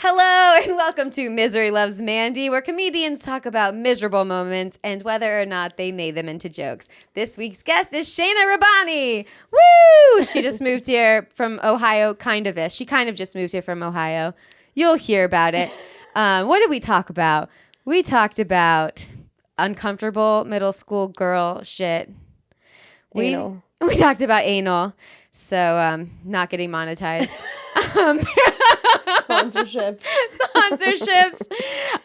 Hello and welcome to Misery Loves Mandy, where comedians talk about miserable moments and whether or not they made them into jokes. This week's guest is Shaena Rabbani. Woo! She just moved here from Ohio, kind of-ish. She kind of just moved here from Ohio. You'll hear about it. What did we talk about? We talked about uncomfortable middle school girl shit. Anal. We talked about anal, so not getting monetized. Sponsorships.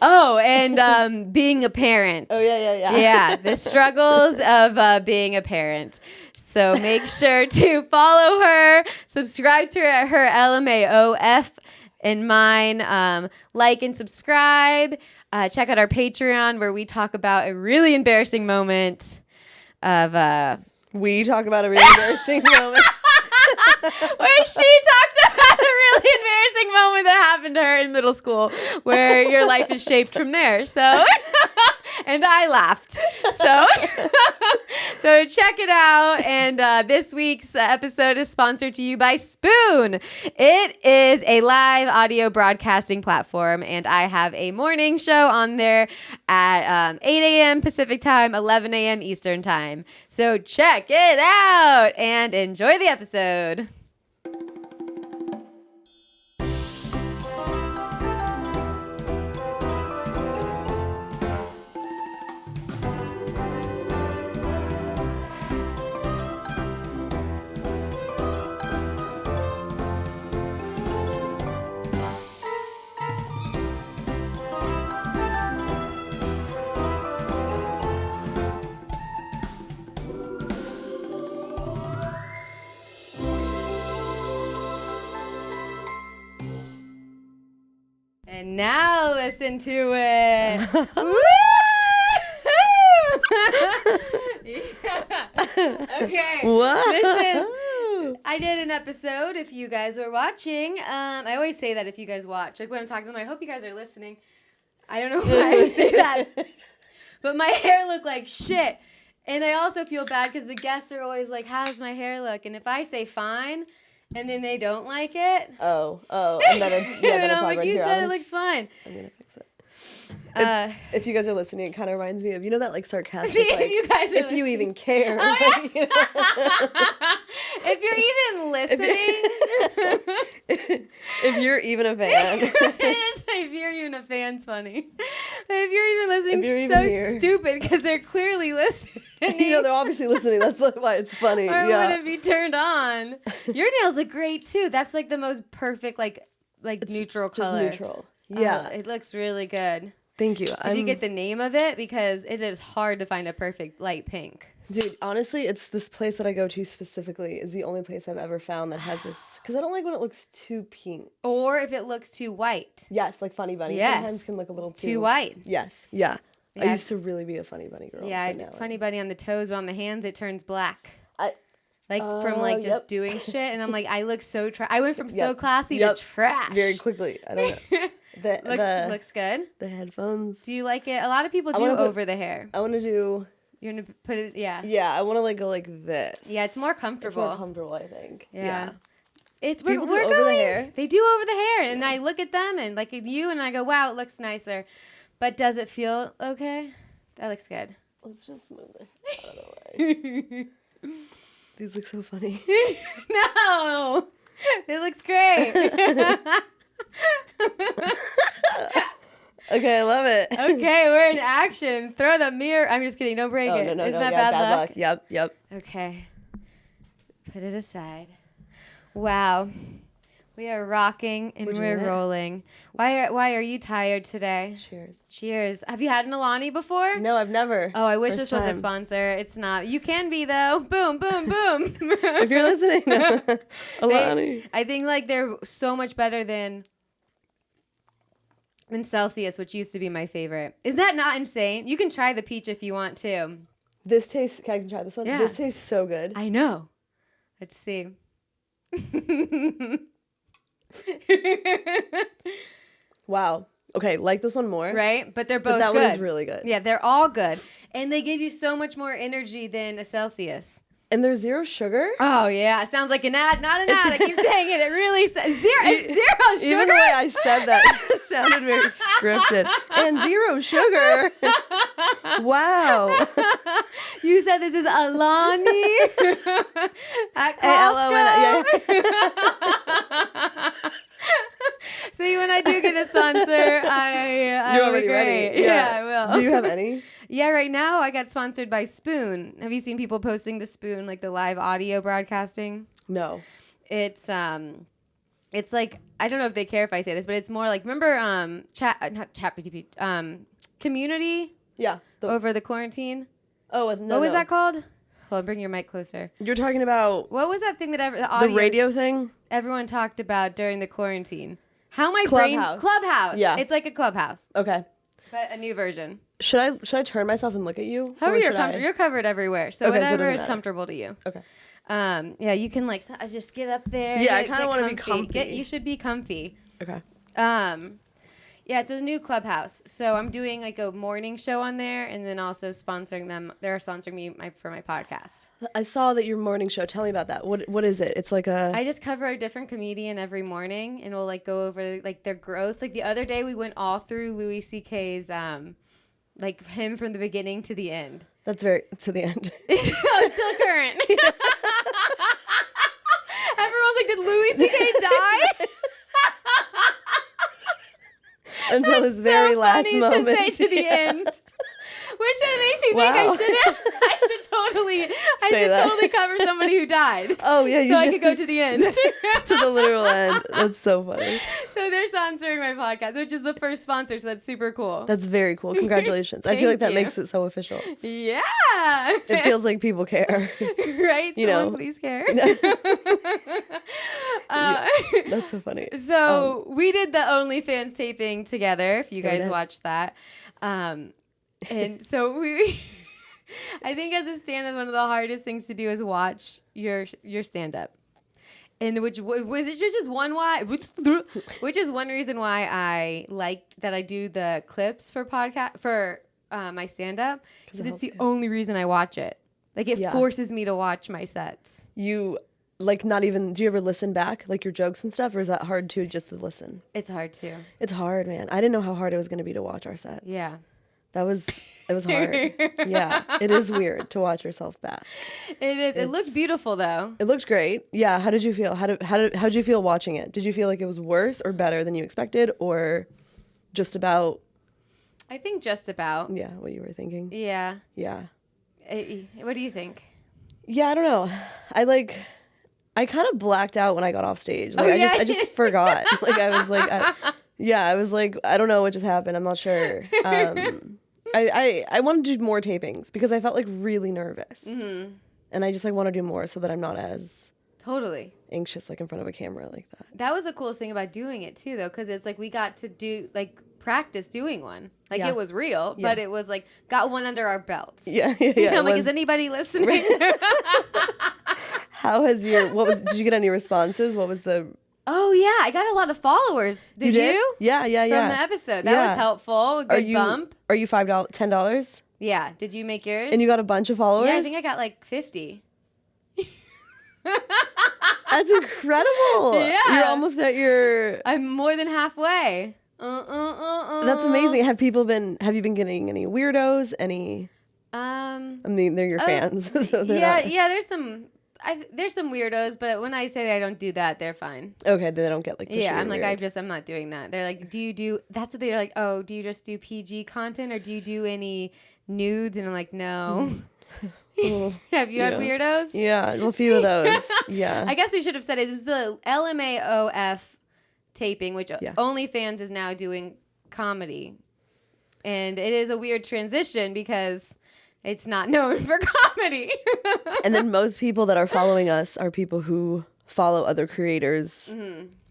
Oh, and being a parent. Oh, yeah. Yeah, the struggles of being a parent. So make sure to follow her, subscribe to her LMAOF and mine, like and subscribe. Check out our Patreon where we talk about a really embarrassing moment of... We talk about a really embarrassing moment. Where she talks about a really embarrassing moment that happened to her in middle school, where your life is shaped from there. So, and I laughed. So, so check it out. And this week's episode is sponsored to you by Spoon. It is a live audio broadcasting platform, and I have a morning show on there at 8 a.m. Pacific time, 11 a.m. Eastern time. So check it out and enjoy the episode. And now listen to it. Woo! Yeah. Okay. What? I did an episode if you guys were watching. I always say that if you guys watch. Like when I'm talking to them, I hope you guys are listening. I don't know why I would say that. But my hair looked like shit. And I also feel bad because the guests are always like, how's my hair look? And if I say fine... and then they don't like it. Oh. And then it's, yeah, then it's I'm like, awkward. you said it looks fine. I'm going to fix it. If you guys are listening, it kind of reminds me of, that like sarcastic, like, you guys are if you even care. Oh, yeah. Like, If you're even listening. if you're even a fan. If you're even a fan's funny. But if you're even listening, if you're so even here. Stupid because they're clearly listening. They're obviously listening. That's like why it's funny. Or yeah. wouldn't be turned on. Your nails look great too. That's like the most perfect, like it's neutral color. Just neutral. Yeah. It looks really good. Thank you. Did you get the name of it? Because it is hard to find a perfect light pink. Dude, honestly, it's this place that I go to specifically is the only place I've ever found that has this, because I don't like when it looks too pink. Or if it looks too white. Yes, like Funny Bunny. Yes. Sometimes can look a little too white. Yes, yeah. Yeah. I used to really be a Funny Bunny girl. Yeah, Funny Bunny on the toes, but on the hands it turns black. From just doing shit, and I'm like, I look so I went from so classy to trash very quickly. I don't know. Looks good. The headphones. Do you like it? A lot of people do over the hair. I want to do. You're gonna put it, yeah. Yeah, I want to like go like this. Yeah, it's more comfortable. It's more comfortable, I think. Yeah. It's People do over the hair. They do over the hair, and I look at them and like at you, and I go, wow, it looks nicer. But does it feel okay? That looks good. Let's just move the hair out of the way. These look so funny. No, it looks great. Okay, I love it. Okay, we're in action. Throw the mirror. I'm just kidding. Don't break it. No, Isn't that yeah, bad luck? Yep. Okay. Put it aside. Wow. We are rocking and we're rolling. Why are you tired today? Cheers. Have you had an Alani before? No, I've never. Oh, I wish this was a sponsor. It's not. You can be though. Boom, boom, boom. If you're listening, Alani. I think like they're so much better than Celsius, which used to be my favorite. Is that not insane? You can try the peach if you want to. This tastes. Can I try this one? Yeah. This tastes so good. I know. Let's see. Wow. Okay, like this one more. Right? But they're both good. That good. one is really good. Yeah, they're all good. And they give you so much more energy than a Celsius. And there's zero sugar? Oh, yeah. Sounds like an ad, not an ad. I keep saying it. It really says zero sugar. Even the way I said that sounded very scripted. And zero sugar. Wow. You said this is Alani at Costco. See, when I do get a sponsor, I You're will be already great. ready. Yeah, I will. Do you have any? Yeah, right now I got sponsored by Spoon. Have you seen people posting the Spoon, like the live audio broadcasting? No. It's like, I don't know if they care if I say this, but it's more like, remember Community? Yeah. Over the quarantine? No. What was that called? Hold on, bring your mic closer. You're talking about What was that thing that the audio, the radio thing? everyone talked about during the quarantine? How my Clubhouse. Clubhouse. Yeah. It's like a Clubhouse, Okay. but a new version. Should I turn myself and look at you? However Or you're should I? comfortable. You're covered everywhere. So Okay, so it whatever doesn't is matter. comfortable to you. Okay. Yeah, you can like just get up there. Yeah, I get- kinda get wanna be comfy. You should be comfy. Okay. Yeah, it's a new Clubhouse. So I'm doing like a morning show on there, and then also sponsoring them. They're sponsoring me for my podcast. I saw that your morning show. Tell me about that. What is it? It's like a I just cover a different comedian every morning, and we'll like go over like their growth. Like the other day, we went all through Louis C.K.'s like him from the beginning to the end. That's very to the end. It's still current. Everyone's like, did Louis C.K. die? Until his very last funny moment. to say to the end. Which makes me think Wow. I should totally cover somebody who died. Oh yeah, you So should. I could go to the end. To the literal end. That's so funny. So they're sponsoring my podcast, which is the first sponsor, so that's super cool. That's very cool. Congratulations. I feel like that Thank you. makes it so official. Yeah. It feels like people care. Right? You Someone know. please care. That's so funny. So we did the OnlyFans taping together, if you Yeah, we guys did. watched that. And so I think as a stand-up, one of the hardest things to do is watch your stand-up. And which was it just one which is one reason why I like that I do the clips for my stand-up, because it's the only reason I watch it. Like it forces me to watch my sets. You like not even. Do you ever listen back, like your jokes and stuff, or is that hard too, just to listen? It's hard too. It's hard, man. I didn't know how hard it was going to be to watch our sets. Yeah. It was hard. Yeah, it is weird to watch yourself back. It is. It looked beautiful though. It looked great. Yeah. How did you feel? How did you feel watching it? Did you feel like it was worse or better than you expected, or just about? I think just about. Yeah, what you were thinking. Yeah. Yeah. What do you think? Yeah, I don't know. I kind of blacked out when I got off stage. Like, yeah? I just forgot. Like I was like, I don't know what just happened. I'm not sure. I want to do more tapings because I felt like really nervous, and I just like want to do more so that I'm not as Totally. anxious like in front of a camera like that. That was the coolest thing about doing it too, though, because it's like we got to do like practice doing one. Like Yeah. it was real, but it was like got one under our belts. Yeah. I'm like, is anybody listening? How has did you get any responses? What was the? Oh yeah, I got a lot of followers. Did you? Yeah. From the episode. That Yeah. was helpful. A good bump. Are you $5, $10? Yeah. Did you make yours? And you got a bunch of followers? Yeah, I think I got like 50. That's incredible. Yeah. You're almost at your. I'm more than halfway. That's amazing. Have you been getting any weirdos? Any? I mean, they're your fans, so they're not. Yeah. There's some weirdos, but when I say I don't do that, they're fine. Okay, they don't get like. The Yeah, I'm weird. like I'm not doing that. They're like, do you do? That's what they're like. Oh, do you just do PG content or do you do any nudes? And I'm like, no. Have you had weirdos? Yeah, a few of those. Yeah. I guess we should have said it was the LMAOF taping, which OnlyFans is now doing comedy, and it is a weird transition because it's not known for comedy. And then most people that are following us are people who follow other creators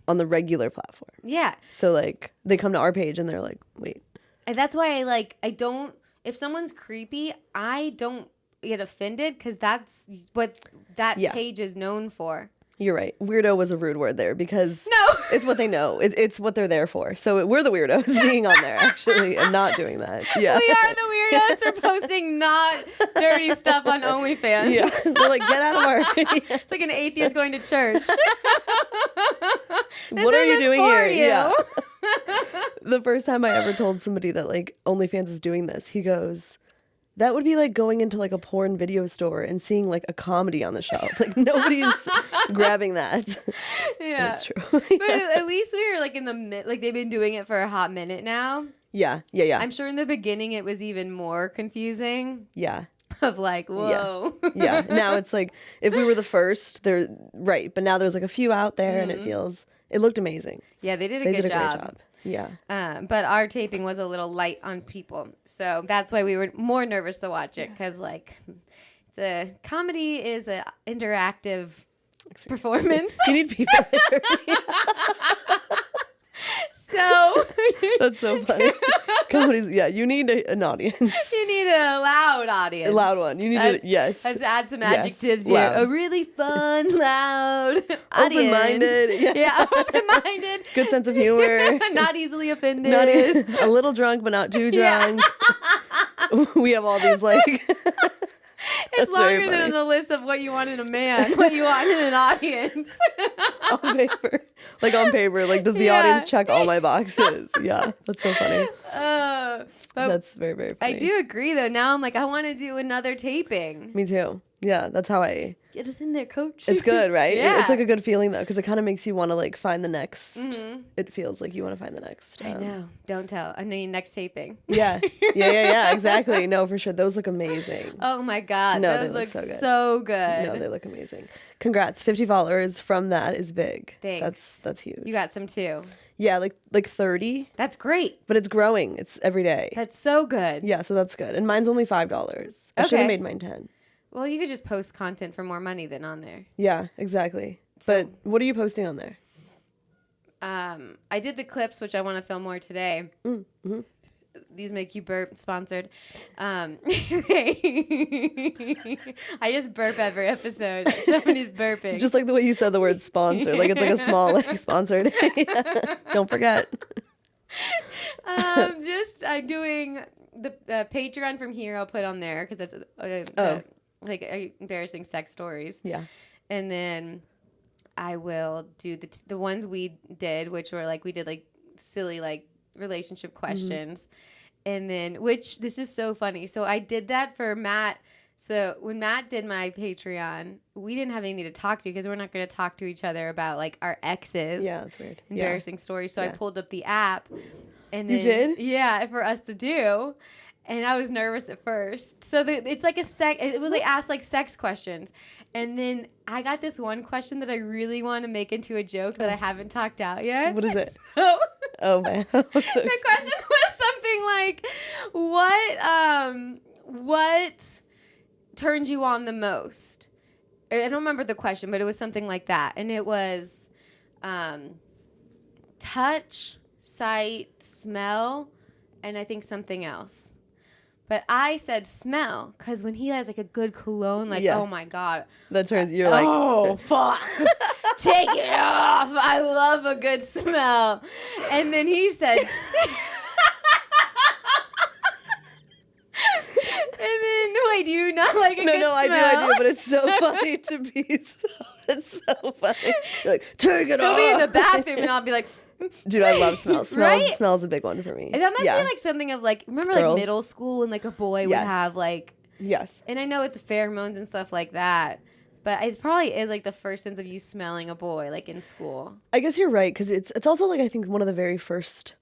on the regular platform. Yeah. So like they come to our page and they're like, wait. And that's why I don't, if someone's creepy, I don't get offended because that's what that page is known for. You're right. Weirdo was a rude word there because No. it's what they know. It's what they're there for. So we're the weirdos being on there actually and not doing that. Yeah. We are the weirdos for posting not dirty stuff on OnlyFans. Yeah. They're like, get out of our. It's like an atheist going to church. What are you doing here? You. Yeah. The first time I ever told somebody that like OnlyFans is doing this, he goes, that would be like going into like a porn video store and seeing like a comedy on the shelf. Like nobody's grabbing that. Yeah. That's true. But at least we were like in the like they've been doing it for a hot minute now. Yeah. I'm sure in the beginning it was even more confusing. Yeah. Of like, whoa. Yeah. Now it's like if we were the first, they're right. But now there's like a few out there and it looked amazing. Yeah, they did a They good did a job. great job. Yeah. But our taping was a little light on people. So that's why we were more nervous to watch it because like it's a comedy is an interactive performance. You need people there. So That's so funny. Comedy's, yeah, you need an audience. you need a loud audience. A loud one. You need yes. Let's add some Yes, adjectives here. loud. A really fun, loud audience. Open-minded. Yeah, open-minded. Good sense of humor. Not easily offended. Not a little drunk, but not too drunk. We have all these like. It's longer than the list of what you want in a man, what you want in an audience. On paper. Like, does the audience check all my boxes? Yeah, that's so funny. But That's very, very funny. I do agree, though. Now I'm like, I want to do another taping. Me too. Yeah, that's how I. Get us in there, coach. It's good, right? Yeah. It's like a good feeling, though, because it kind of makes you want to, like, find the next. It feels like you want to find the next. I know. Don't tell. I mean, next taping. Yeah. Yeah, exactly. No, for sure. Those look amazing. Oh, my God. No, those they look look so good. good. No, they look amazing. Congrats. 50 followers from that is big. Thanks. That's huge. You got some, too. Yeah, like 30. That's great. But it's growing. It's every day. That's so good. Yeah, so that's good. And mine's only $5. I should have made mine 10. Well, you could just post content for more money than on there. Yeah, exactly. But what are you posting on there? I did the clips, which I want to film more today. Mm-hmm. These make you burp, sponsored. I just burp every episode. Somebody's burping. Just like the way you said the word sponsor. Like it's like a small like sponsored. Don't forget. I'm doing the Patreon from here. I'll put on there because that's like embarrassing sex stories. Yeah. And then I will do the ones we did, which were like we did like silly like relationship questions. And then which this is so funny. So I did that for Matt. So when Matt did my Patreon, we didn't have anything to talk to because we're not going to talk to each other about like our exes. Yeah, that's weird. Embarrassing stories. So I pulled up the app. And then, you did? Yeah, for us to do. And I was nervous at first. So it's like it was like asked like sex questions. And then I got this one question that I really want to make into a joke that I haven't talked out yet. What is it? Oh man. The question was something like, what turned you on the most? I don't remember the question, but it was something like that. And it was touch, sight, smell, and I think something else. But I said smell because when he has like a good cologne, like, oh my God. That turns, you're like, oh, fuck. Take it off. I love a good smell. And then he said, and then, wait, do you not like a good smell? No, I do, but it's so funny to be so, it's so funny. You're like, take it off. He'll be in the bathroom and I'll be like, dude, I love smells. Right? Smells a big one for me. And that must be like something of like, remember Girls. like middle school and like a boy would have like, and I know it's pheromones and stuff like that, but it probably is like the first sense of you smelling a boy like in school. I guess you're right because it's also like I think one of the very first,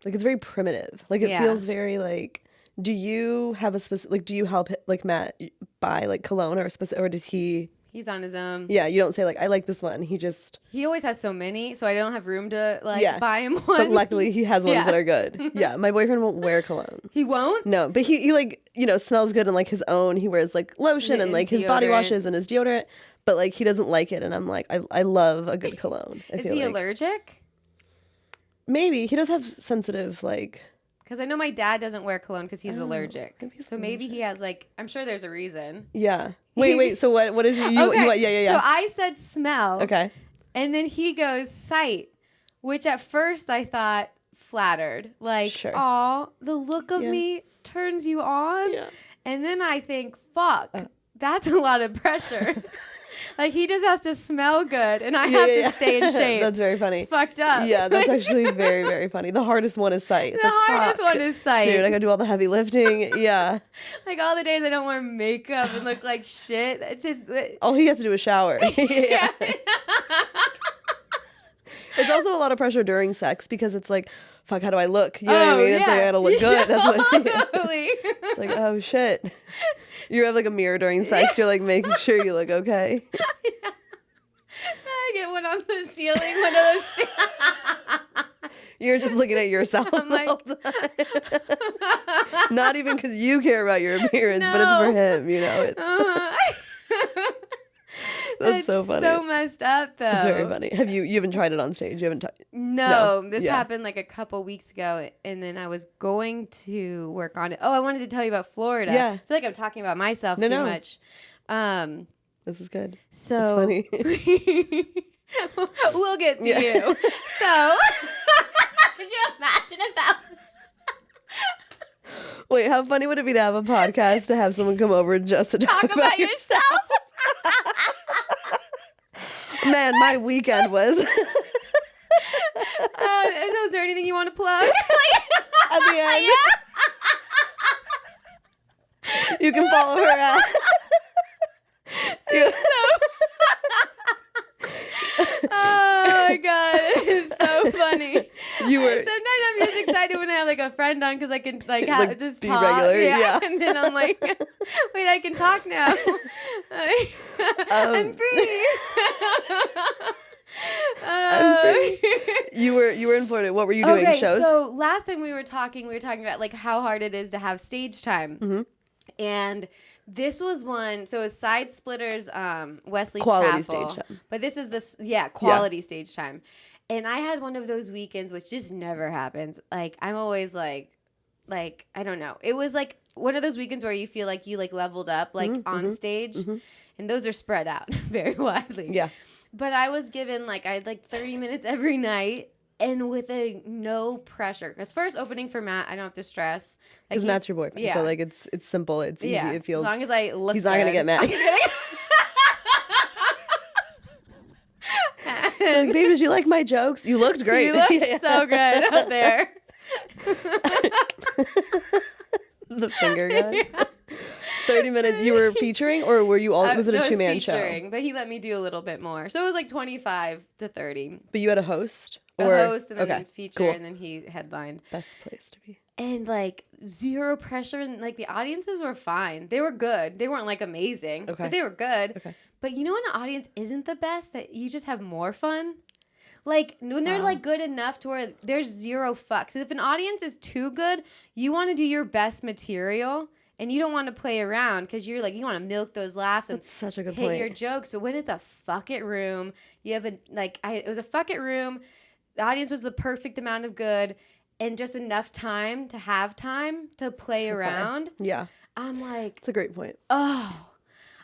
like it's very primitive. Like it feels very like, do you have a specific, like do you help like Matt buy like cologne or a specific, or does he? He's on his own. Yeah, you don't say like I like this one. He always has so many, so I don't have room to like buy him one. But luckily he has ones that are good. Yeah, my boyfriend won't wear cologne. He won't? No, but he like, smells good in like his own. He wears like lotion and like his body washes and his deodorant, but like he doesn't like it and I'm like I love a good cologne. Is he allergic? Maybe. He does have sensitive like Because I know my dad doesn't wear cologne because he's allergic. Maybe So maybe he has like, I'm sure there's a reason. Yeah. Wait. So what is it? Yeah. So I said smell. Okay. And then he goes sight, which at first I thought flattered. Like, Sure. aw, the look of me turns you on. Yeah. And then I think, fuck, that's a lot of pressure. Like, he just has to smell good, and I have to stay in shape. That's very funny. It's fucked up. Yeah, that's actually very, very funny. The hardest one is sight. It's The like, hardest one is sight. Dude, I gotta do all the heavy lifting. Yeah. Like, all the days I don't wear makeup and look like shit. It's just... All he has to do is shower. Yeah. It's also a lot of pressure during sex because it's like, fuck, how do I look? You know what I mean? It's like, I gotta look good. That's what totally. It's like, oh shit. You have like a mirror during sex. You're like making sure you look okay. Yeah. I get one on the ceiling, one of those. You're just looking at yourself I'm like, the whole time. Not even because you care about your appearance, but it's for him. You know, it's that's so funny. So messed up, though. It's very funny. You haven't tried it on stage? You haven't tried? No, this happened like a couple weeks ago, and then I was going to work on it. Oh, I wanted to tell you about Florida. Yeah. I feel like I'm talking about myself too much. This is good. So it's funny. We'll get to you. So could you imagine if that was... Wait, how funny would it be to have a podcast to have someone come over just to talk about yourself? Man, my weekend was. So is there anything you want to plug? At the end. You can follow her at. Oh my god, it's so funny. Sometimes I'm just excited when I have like a friend on because I can like just be talk. regular, yeah. And then I'm like, wait, I can talk now. I'm free. I'm free. You were in Florida. What were you doing? Shows? So last time we were talking about like how hard it is to have stage time. Mm-hmm. And this was one, so it was Side Splitters, Wesley quality Chapel. stage time. But this is quality stage time. And I had one of those weekends, which just never happens. Like, I'm always like, I don't know. It was like one of those weekends where you feel like you like leveled up, like on stage. Mm-hmm. And those are spread out very widely. Yeah. But I was given I had 30 minutes every night. And with no pressure. Because first opening for Matt, I don't have to stress. Because Matt's your boyfriend. Yeah. So it's simple. It's easy. It feels. As long as I look he's not going to get mad. Babe, did you like my jokes? You looked great. You looked so good out there. The finger guy. Yeah. 30 minutes. You were featuring, or were you all? Was it a two-man show? But he let me do a little bit more. So it was 25 to 30. But you had a host? A host and then a feature, and then he headlined. Best place to be. And zero pressure, and the audiences were fine. They were good. They weren't amazing, but they were good. Okay. But you know when an audience isn't the best, that you just have more fun? When they're good enough to where there's zero fucks. If an audience is too good, you want to do your best material. And you don't want to play around because you're you want to milk those laughs and such a good hit point. your jokes. But when it's a fuck it room, you have it was a fuck it room. The audience was the perfect amount of good and just enough time to have time to play around. Yeah. I'm like, it's a great point. Oh,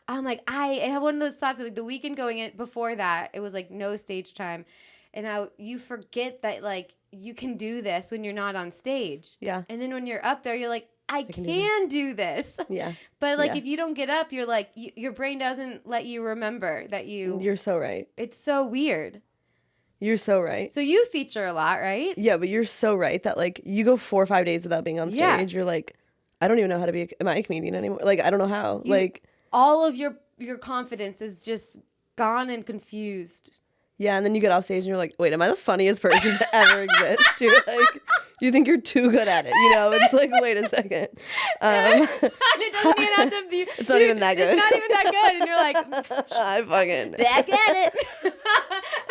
I'm like, I have one of those thoughts of the weekend going in before that, it was no stage time. And you forget that you can do this when you're not on stage. Yeah. And then when you're up there, you're like, I can do this. Yeah. But if you don't get up, you're your brain doesn't let you remember that You're so right. It's so weird. You're so right. So you feature a lot, right? Yeah, but you're so right that you go 4 or 5 days without being on stage. Yeah. You're I don't even know how to be. Am I a comedian anymore? I don't know how. All of your confidence is just gone and confused. Yeah, and then you get off stage and you're like, wait, am I the funniest person to ever exist? You're you think you're too good at it. It's wait a second. It doesn't even have to be. It's not even that good. It's not even that good. And you're I'm fucking. Back at it.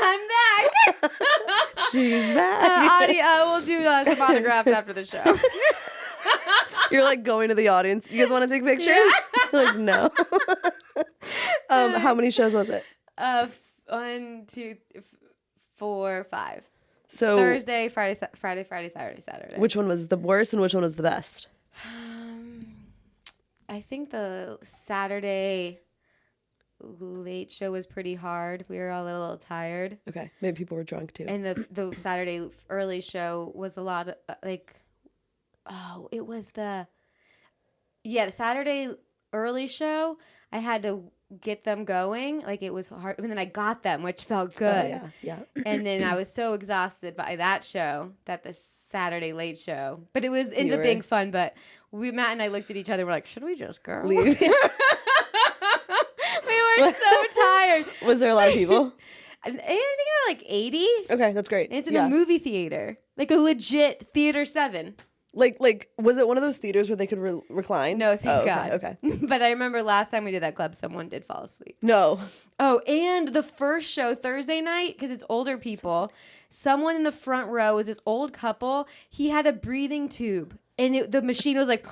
I'm back. She's back. We'll do some autographs after the show. You're going to the audience. You guys want to take pictures? Yeah. No. How many shows was it? 1, 2, 4, 5. So Thursday, Friday, Saturday, Saturday. which one was the worst and which one was the best? I think the Saturday late show was pretty hard. We were all a little tired. Okay, maybe people were drunk too. And the Saturday early show was a lot of it was the Saturday early show. I had to get them going. Like, it was hard. And then I got them, which felt good. Oh, yeah. And then I was so exhausted by that show that the Saturday late show. But it ended up being fun. But Matt and I looked at each other and we're like, should we just go? Leave. We were so tired. Was there a lot of people? I think there were like 80. Okay, that's great. It's in a movie theater. Like a legit Theater 7. Like, was it one of those theaters where they could recline? No, thank God. Okay. But I remember last time we did that club, someone did fall asleep. No. Oh, and the first show Thursday night, because it's older people, someone in the front row was this old couple. He had a breathing tube, and the machine was like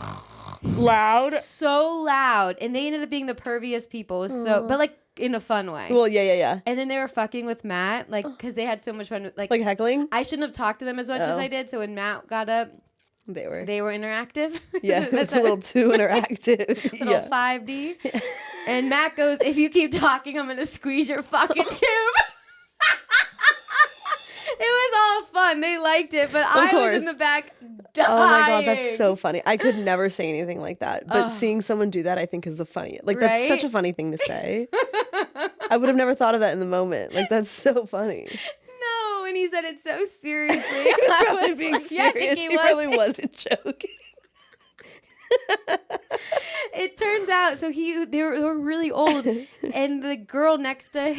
Loud. so loud, and they ended up being the perviest people. It was but like in a fun way. Well, yeah. And then they were fucking with Matt, like, because they had so much fun. Like heckling. I shouldn't have talked to them as much as I did. So when Matt got up, they were interactive. Yeah, it's a little too interactive. Little 5D. Yeah. And Matt goes, if you keep talking, I'm going to squeeze your fucking tube. It was all fun. They liked it, but I was in the back dying. Oh my God, that's so funny. I could never say anything like that. But seeing someone do that, I think, is the funniest. Like, that's such a funny thing to say. I would have never thought of that in the moment. Like, that's so funny. No, and he said it so seriously. He was probably being serious. Yeah, I think he probably wasn't joking. It turns out, so they were really old, and the girl next to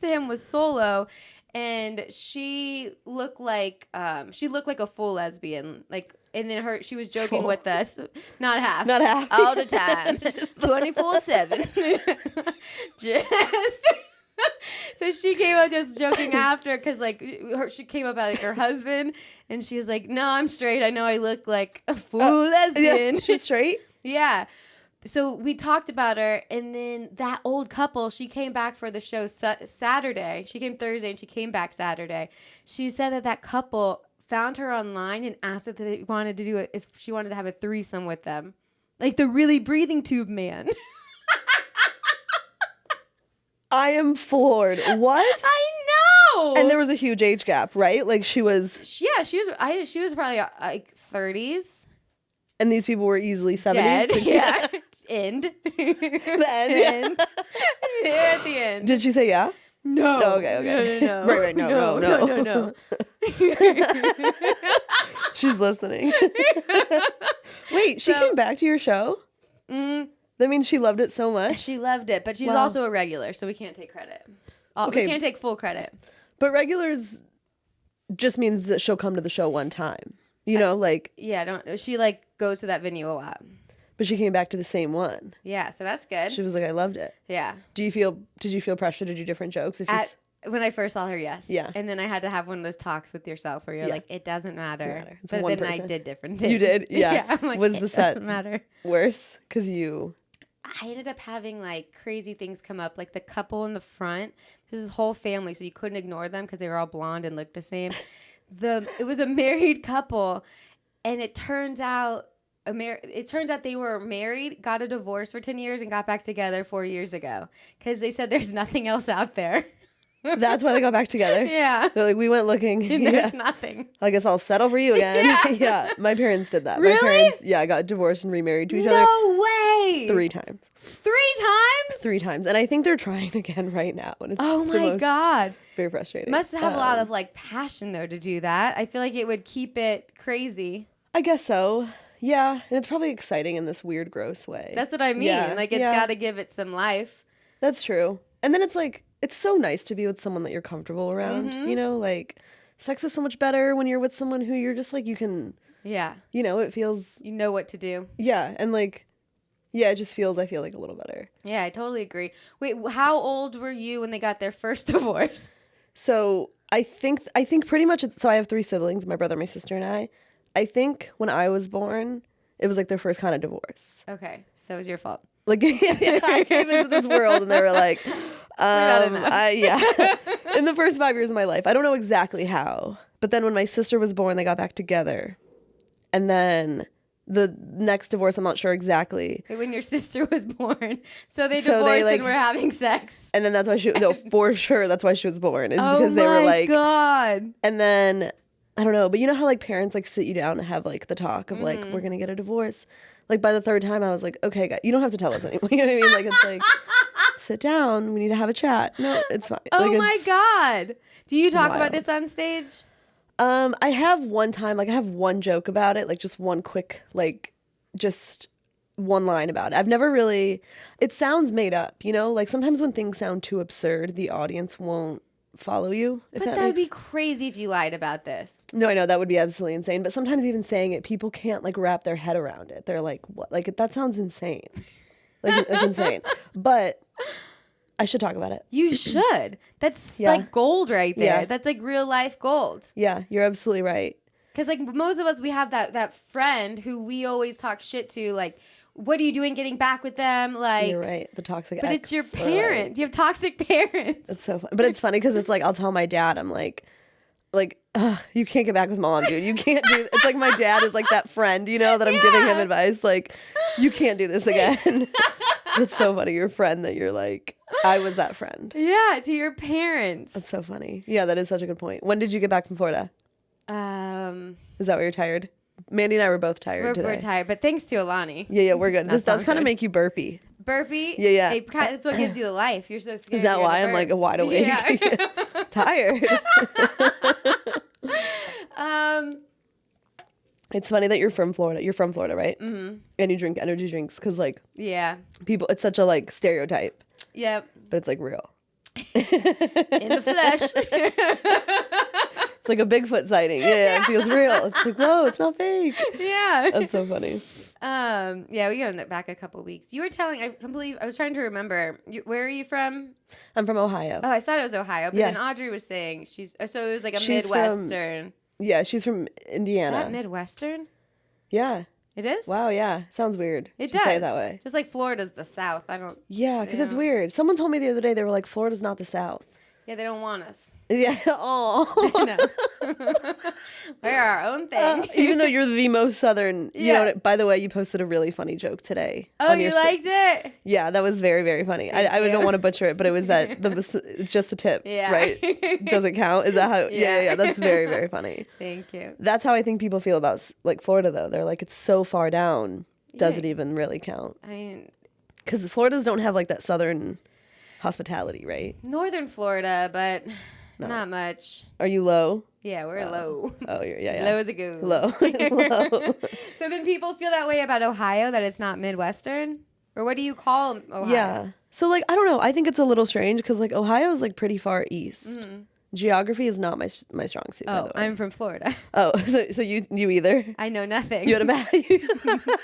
him was solo, and she looked like a full lesbian, like. And then she was joking with us, not half, all the time, 24/7. Just. So she came up just joking after, because she came up at her husband, and she was like, "No, I'm straight. I know I look like a full lesbian." Yeah, she's straight? Yeah. So we talked about her, and then that old couple, she came back for the show Saturday. She came Thursday, and she came back Saturday. She said that couple found her online and asked if they wanted to do it, if she wanted to have a threesome with them, like the really breathing tube man. I am floored. What? I know. And there was a huge age gap, right? Like, she was. Yeah, she was probably like 30s. And these people were easily 70s. Dead. Yeah. End. The end. Yeah, at the end. Did she say yeah? No. Oh, okay. No. Right. No. She's listening. Wait, she came back to your show? That means she loved it so much? She loved it, but she's also a regular, so we can't take credit. We can't take full credit. But regulars just means that she'll come to the show one time. You know, like... Yeah, she goes to that venue a lot. But she came back to the same one. Yeah, so that's good. She was like, I loved it. Yeah. Did you feel pressure to do different jokes? When I first saw her, yes. Yeah. And then I had to have one of those talks with yourself where you're like, it doesn't matter. It's but one then person. I did different things. You did? Yeah. I'm like, was the set doesn't matter. worse? Because you... I ended up having crazy things come up, like the couple in the front. This is whole family, so you couldn't ignore them because they were all blonde and looked the same. It was a married couple, and it turns out they were married, got a divorce for 10 years, and got back together 4 years ago because they said there's nothing else out there. That's why they got back together? Yeah. They're like, we went looking. And there's nothing. I guess I'll settle for you again. Yeah. My parents did that. Really? My parents, got divorced and remarried to each other. No way. 3 times. 3 times? 3 times. And I think they're trying again right now. And it's oh my God. Very frustrating. Must have a lot of passion though to do that. I feel like it would keep it crazy. I guess so. Yeah. And it's probably exciting in this weird, gross way. That's what I mean. Yeah. It's got to give it some life. That's true. And then it's it's so nice to be with someone that you're comfortable around. Mm-hmm. You know, sex is so much better when you're with someone who you're just you can, it feels. You know what to do. Yeah. And it just feels, I feel a little better. Yeah, I totally agree. Wait, how old were you when they got their first divorce? So I think pretty much, so I have 3 siblings, my brother, my sister, and I. I think when I was born, it was their first kind of divorce. Okay, so it was your fault. I came into this world and they were like, Yeah. In the first 5 years of my life. I don't know exactly how. But then when my sister was born, they got back together. And then the next divorce, I'm not sure exactly. When your sister was born. So they divorced and were having sex. And then that's why for sure, that's why she was born. Is because they were like. Oh my God. And then, I don't know, but you know how like parents like sit you down and have like the talk of like, we're going to get a divorce. Like by the third time, I was like, okay, guys, you don't have to tell us anymore. You know what I mean? Like it's like, sit down. We need to have a chat. No, it's fine. Oh like, my God. Do you talk about wild. this on stage? I have one time, like I have one joke about it, like just one quick, like just one line about it. I've never really, it sounds made up, you know? Like sometimes when things sound too absurd, the audience won't follow you. But that would be crazy if you lied about this. No, I know, that would be absolutely insane. But sometimes even saying it, people can't like wrap their head around it. They're like, what? Like that sounds insane. Like insane. But I should talk about it. You should. That's like gold right there. Yeah. That's like real life gold. Yeah, you're absolutely right. Because like most of us, we have that friend who we always talk shit to. Like, what are you doing getting back with them? Like, You're right. The toxic but ex it's your parents. You have toxic parents. It's so fun. But it's funny because it's like I'll tell my dad, I'm like, you can't get back with mom, dude. You can't do. It's like my dad is like that friend, you know, that I'm giving him advice. Like, you can't do this again. It's so funny. Your friend that you're like, I was that friend. Yeah, to your parents. That's so funny. Yeah, that is such a good point. When did you get back from Florida? Is that why you're tired? Mandy and I were both tired today. We're tired, but thanks to Alani. Yeah, we're good. This does kind of make you burpy. Burpee? Yeah. That's what gives you the life. You're so scared. Is that why I'm like wide awake? Yeah. Tired. It's funny that you're from Florida. You're from Florida, right? Mm-hmm. And you drink energy drinks because, like, people. It's such a like stereotype. Yep. But it's like real. In the flesh. It's like a Bigfoot sighting. Yeah, it feels real. It's like, whoa, it's not fake. Yeah. That's so funny. Yeah, we got back a couple weeks. You were telling, I was trying to remember. Where are you from? I'm from Ohio. Oh, I thought it was Ohio, but then Audrey was saying so it was like a Midwestern. Yeah, she's from Indiana. Is that Midwestern? Yeah. It is? Wow, yeah. Sounds weird. It to does. say it that way. Just like Florida's the South. Yeah, because it's weird. Someone told me the other day, they were like, Florida's not the South. Yeah, they don't want us. Yeah. Oh. I know. We're our own thing. Even though you're the most Southern. You know what, by the way, you posted a really funny joke today. Oh, you liked it? Yeah, that was very, very funny. I don't want to butcher it, but it was that it's just the tip, right? Does it count? Is that how? Yeah. That's very, very funny. Thank you. That's how I think people feel about like Florida, though. They're like, it's so far down. Does it even really count? I mean, because Floridas don't have like that Southern hospitality, right? Northern Florida, but not much. Are you low? Yeah, we're low. Oh, yeah. Low as a goose. Low. Low. So then people feel that way about Ohio, that it's not Midwestern? Or what do you call Ohio? Yeah. So, like, I don't know. I think it's a little strange because, like, Ohio is, like, pretty far east. Mm-hmm. Geography is not my strong suit, by the way. I'm from Florida. Oh, so you either? I know nothing. You had a bad...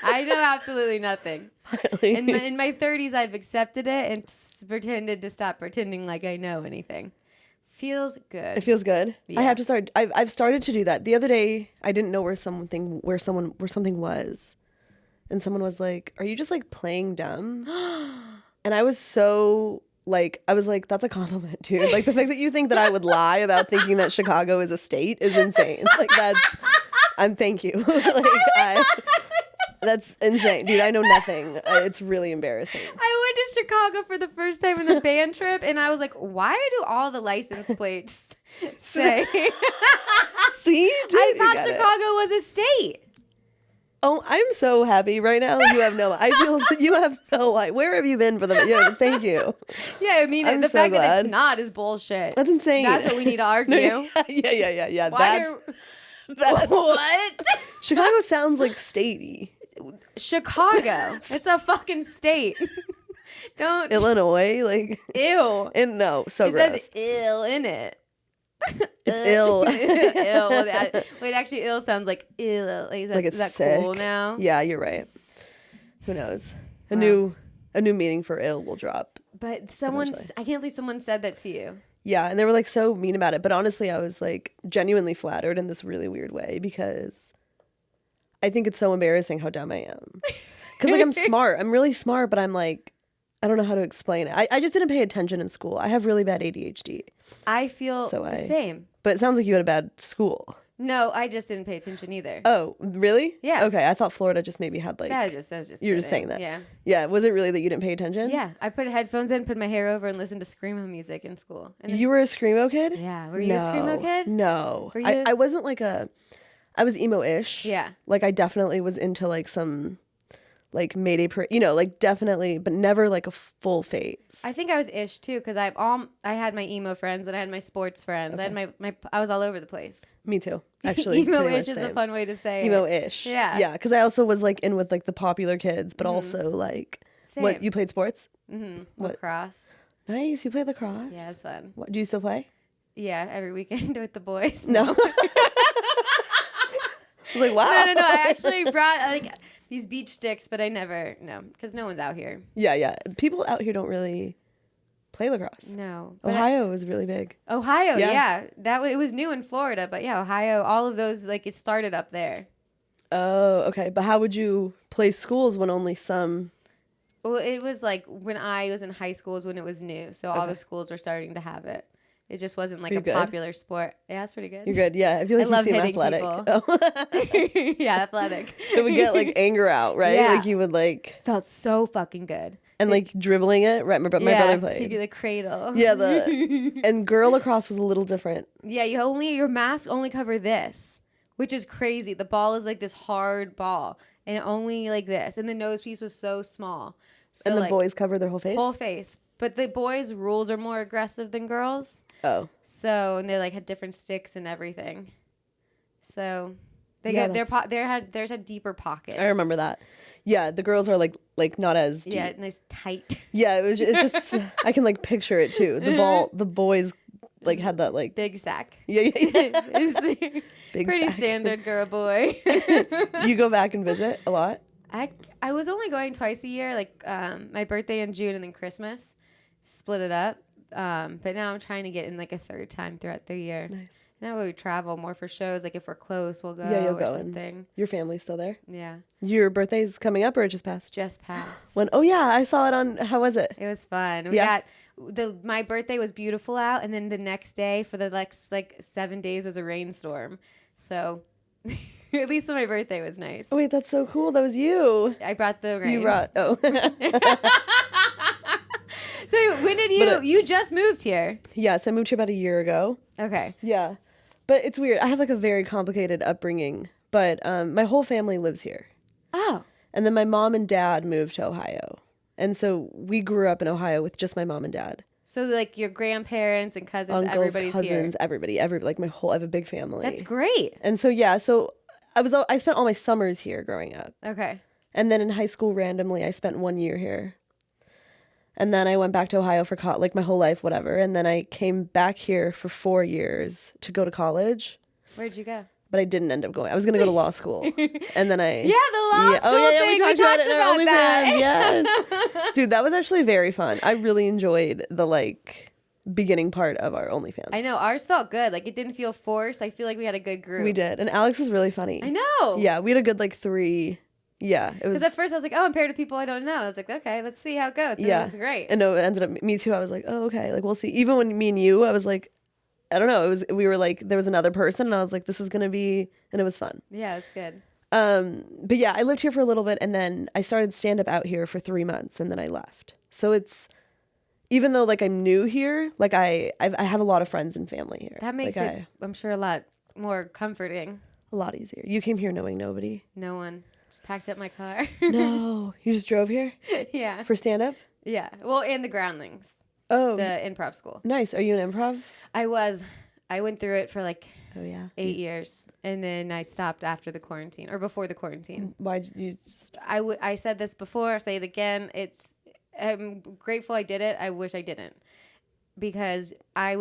I know absolutely nothing. Finally. In my 30s, I've accepted it and pretended to stop pretending like I know anything. Feels good. It feels good. Yeah. I have to start. I've started to do that. The other day, I didn't know where something was, and someone was like, "Are you just like playing dumb?" And I was so like, "That's a compliment, dude." Like the fact that you think that I would lie about thinking that Chicago is a state is insane. Like thank you. That's insane, dude. I know nothing. It's really embarrassing. I went to Chicago for the first time in a band trip, and I was like, why do all the license plates say? See? Dude, I thought Chicago was a state. Oh, I'm so happy right now. You have no... I feel... You have no... Where have you been for the... thank you. Yeah, I mean, the fact that it's not is bullshit. That's insane. That's what we need to argue. Yeah. That's what? Chicago sounds like statey. Chicago. It's a fucking state. Don't. Illinois, like. Ew. No, so gross. It says ill in it. It's ill. Ill. Wait, actually, ill sounds like ill. Like it's is that sick. cool now? Yeah, you're right. Who knows? A new meaning for ill will drop. But I can't believe someone said that to you. Yeah, and they were like so mean about it. But honestly, I was like genuinely flattered in this really weird way because I think it's so embarrassing how dumb I am. Because like I'm smart. I'm really smart, but I'm like, I don't know how to explain it. I just didn't pay attention in school. I have really bad ADHD. I feel the same. But it sounds like you had a bad school. No, I just didn't pay attention either. Oh, really? Yeah. Okay, I thought Florida just maybe had like... That was just you were just saying that. Yeah. Yeah, was it really that you didn't pay attention? Yeah, I put headphones in, put my hair over, and listened to Screamo music in school. And then, You were a Screamo kid? Yeah. Were you a Screamo kid? No. Were you? I wasn't like a... I was emo-ish. Yeah. Like I definitely was into like some... like Mayday Parade, you know, like definitely, but never like a full phase. I think I was ish too, because I had my emo friends and I had my sports friends. Okay. I had I was all over the place. Me too, actually. Emo-ish is a fun way to say emo-ish. Yeah. Yeah, because I also was like in with like the popular kids, but also like... Same. What, you played sports? Mm-hmm. Lacrosse. Nice, you played lacrosse? Yeah, it's fun. What, do you still play? Yeah, every weekend with the boys. No. I was like, wow. No. I actually brought like these beach sticks, but I never, because no one's out here. Yeah. People out here don't really play lacrosse. No. Ohio was really big. Ohio, yeah. It was new in Florida, but yeah, Ohio, all of those, like, it started up there. Oh, okay. But how would you play schools when only some... Well, it was like when I was in high school is when it was new. So all the schools were starting to have it. It just wasn't like popular sport. Yeah, it's pretty good. You're good. Yeah, I feel like I love seem hitting athletic. Oh. Yeah, athletic. It would get like anger out, right? Yeah. Like you would like felt so fucking good. And like dribbling it, right? My brother played. You get the cradle. Yeah, and girl lacrosse was a little different. Yeah, your mask only cover this, which is crazy. The ball is like this hard ball, and only like this, and the nose piece was so small. So, and the like, boys cover their whole face. Whole face, but the boys' rules are more aggressive than girls. Oh. So, and they like had different sticks and everything. So they theirs had deeper pockets. I remember that. Yeah, the girls are like not as deep. Yeah, nice tight. Yeah, it's just I can like picture it too. The boys like had that like big sack. Yeah. Big pretty sack. Standard girl boy. You go back and visit a lot? I was only going twice a year, like my birthday in June and then Christmas. Split it up. But now I'm trying to get in like a third time throughout the year. Nice. Now we travel more for shows. Like if we're close, we'll go. Yeah, you'll or go. Something. Your family's still there? Yeah. Your birthday's coming up or it just passed? Just passed. When? Oh yeah, I saw it on. How was it? It was fun. We got my birthday was beautiful out, and then the next day for the next like 7 days was a rainstorm. So at least my birthday was nice. Oh wait, that's so cool. That was you. I brought the rain. You brought. Oh. So when did you just moved here? Yes, I moved here about a year ago. Okay. Yeah. But it's weird. I have like a very complicated upbringing, but my whole family lives here. Oh. And then my mom and dad moved to Ohio. And so we grew up in Ohio with just my mom and dad. So like your grandparents and cousins, Uncles, everybody's cousins, here. everybody, like I have a big family. That's great. And so I spent all my summers here growing up. Okay. And then in high school randomly I spent 1 year here. And then I went back to Ohio for like my whole life, whatever. And then I came back here for 4 years to go to college. Where'd you go? But I didn't end up going. I was going to go to law school. And then the law school thing. We talked about it in our OnlyFans. That. Yes. Dude, that was actually very fun. I really enjoyed the like beginning part of our OnlyFans. I know. Ours felt good. Like it didn't feel forced. I feel like we had a good group. We did. And Alex was really funny. I know. Yeah, we had a good like 3... Yeah, it was. Because at first I was like, oh, I'm paired with people I don't know. I was like, okay, let's see how it goes. And it was great. And no, it ended up me too. I was like, oh, okay, like we'll see. Even when me and you, I was like, I don't know. We were like, there was another person, and I was like, this is gonna be, and it was fun. Yeah, it was good. But yeah, I lived here for a little bit, and then I started stand up out here for 3 months, and then I left. So it's, even though like I'm new here, like I have a lot of friends and family here. That makes like it, I'm sure, a lot more comforting. A lot easier. You came here knowing nobody. No one. Just packed up my car. No, you just drove here? Yeah. For stand up? Yeah. Well, and the groundlings. Oh. The improv school. Nice. Are you an improv? I went through it for like 8 years, and then I stopped after the quarantine or before the quarantine. Why did you? I said this before. I'll say it again. I'm grateful I did it. I wish I didn't, because I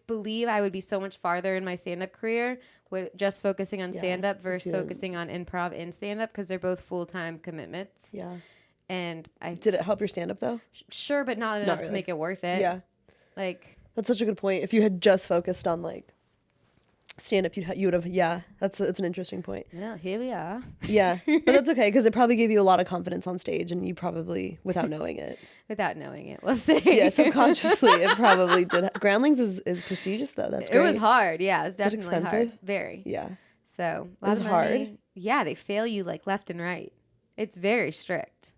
believe I would be so much farther in my stand-up career with just focusing on stand-up versus focusing on improv and stand-up, because they're both full-time commitments. Yeah. And did it help your stand-up though? Sure, but not enough to make it worth it. Yeah. Like, that's such a good point. If you had just focused on like stand up, you would have. Yeah, that's an interesting point. Well, here we are. Yeah, but that's okay because it probably gave you a lot of confidence on stage, and you probably, without knowing it. Without knowing it, we'll see. Yeah, subconsciously it probably did. Groundlings is prestigious though. That's great. It was hard. Yeah, it was definitely expensive? hard. Very. Yeah. So It was hard? Yeah, they fail you like left and right. It's very strict.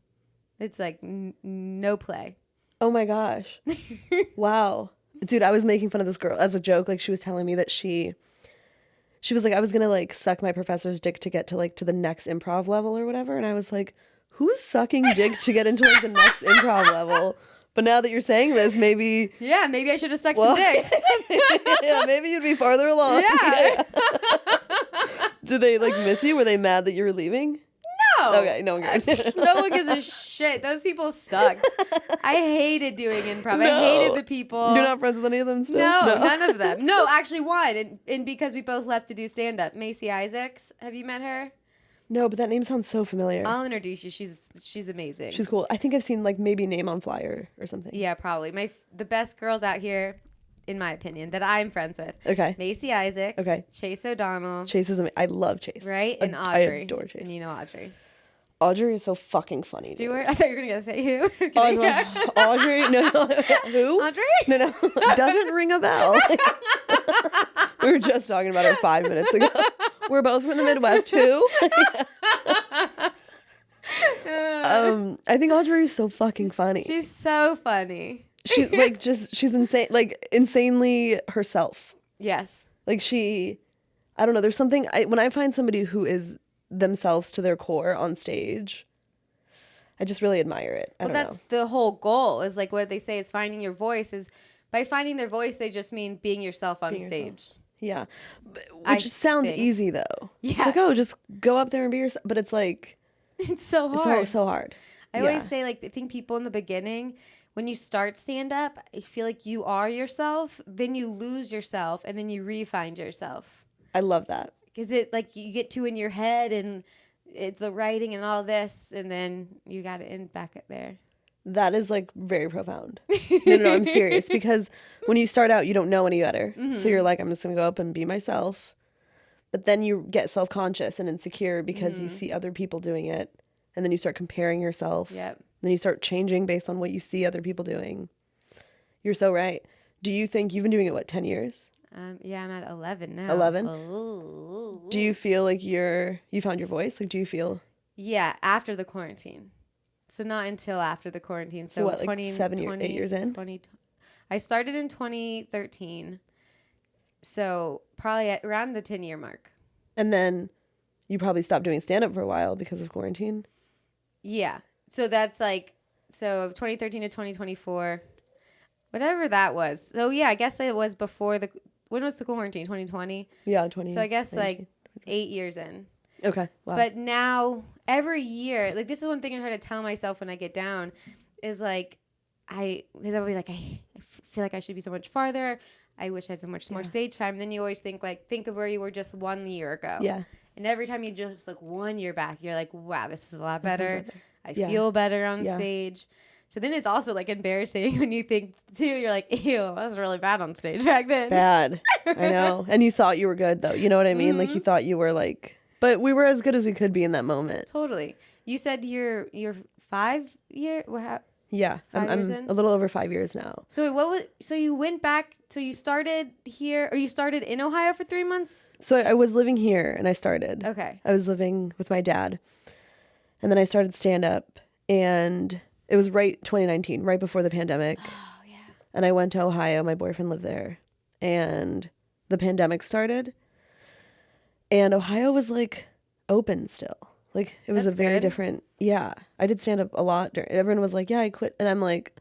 It's like no play. Oh my gosh. Wow. Dude, I was making fun of this girl as a joke. Like she was telling me that she was like, I was gonna like suck my professor's dick to get to like to the next improv level or whatever. And I was like, who's sucking dick to get into like the next improv level? But now that you're saying this, maybe maybe I should have sucked some dicks. yeah, maybe you'd be farther along. Yeah. Did they like miss you? Were they mad that you were leaving? No. Okay, no one cares. No one gives a shit. Those people sucked. I hated doing improv. No. I hated the people. You're not friends with any of them still? No, none of them. No, actually one. And because we both left to do stand-up. Macy Isaacs. Have you met her? No, but that name sounds so familiar. I'll introduce you. She's amazing. She's cool. I think I've seen like maybe name on flyer or something. Yeah, probably. The best girls out here, in my opinion, that I'm friends with. Okay. Macy Isaacs. Okay. Chase O'Donnell. Chase is I love Chase. Right? And I Audrey. adore Chase. And you know Audrey. Audrey is so fucking funny. Stuart? I thought you were going to say who. Audrey? No. Who? Audrey? No. Doesn't ring a bell. We were just talking about her 5 minutes ago. We're both from the Midwest too. I think Audrey is so fucking funny. She's so funny. She's like she's insane, like insanely herself. Yes. Like I don't know. There's something when I find somebody who is themselves to their core on stage, I just really admire it. Well, that's the whole goal is like what they say is finding your voice is by finding their voice, they just mean being yourself on stage. Yeah. Which sounds easy though. Yeah. It's like, just go up there and be yourself. But it's like, it's so hard. It's so hard. I always say like, I think people in the beginning, when you start stand up, I feel like you are yourself, then you lose yourself and then you re-find yourself. I love that. Because it like you get too in your head and it's the writing and all this and then you got to end back up there. That is like very profound. No, I'm serious. Because when you start out, you don't know any better. Mm-hmm. So you're like, I'm just going to go up and be myself. But then you get self-conscious and insecure because you see other people doing it. And then you start comparing yourself. Yep. Then you start changing based on what you see other people doing. You're so right. Do you think you've been doing it, 10 years? Yeah, I'm at 11 now. 11? Oh. Do you feel like you found your voice? Like, do you feel? Yeah, after the quarantine. So not until after the quarantine. So what, 8 years in? I started in 2013. So probably around the 10-year mark. And then you probably stopped doing stand-up for a while because of quarantine? Yeah. So that's like, 2013 to 2024, whatever that was. So yeah, I guess it was before when was the quarantine? 2020? Yeah, 2020. So I guess like 8 years in. Okay. Wow. But now every year, like this is one thing I try to tell myself when I get down is like, because I'll be like, I feel like I should be so much farther. I wish I had so much more stage time. And then you always think of where you were just 1 year ago. Yeah. And every time you just look 1 year back, you're like, wow, this is a lot better. I feel better on stage. So then it's also like embarrassing when you think too, you're like, ew, I was really bad on stage back then. Bad. I know. And you thought you were good though. You know what I mean? Mm-hmm. Like you thought you were like, but we were as good as we could be in that moment. Totally. You said you're 5 year. Yeah, I'm a little over 5 years now. So you went back. So you started here, or you started in Ohio for 3 months? So I was living here, and I started. Okay. I was living with my dad, and then I started stand up, and it was 2019, right before the pandemic. Oh yeah. And I went to Ohio. My boyfriend lived there, and the pandemic started, and Ohio was like open still. Like, it was a very different, I did stand up a lot. Everyone was like, yeah, I quit. And I'm like,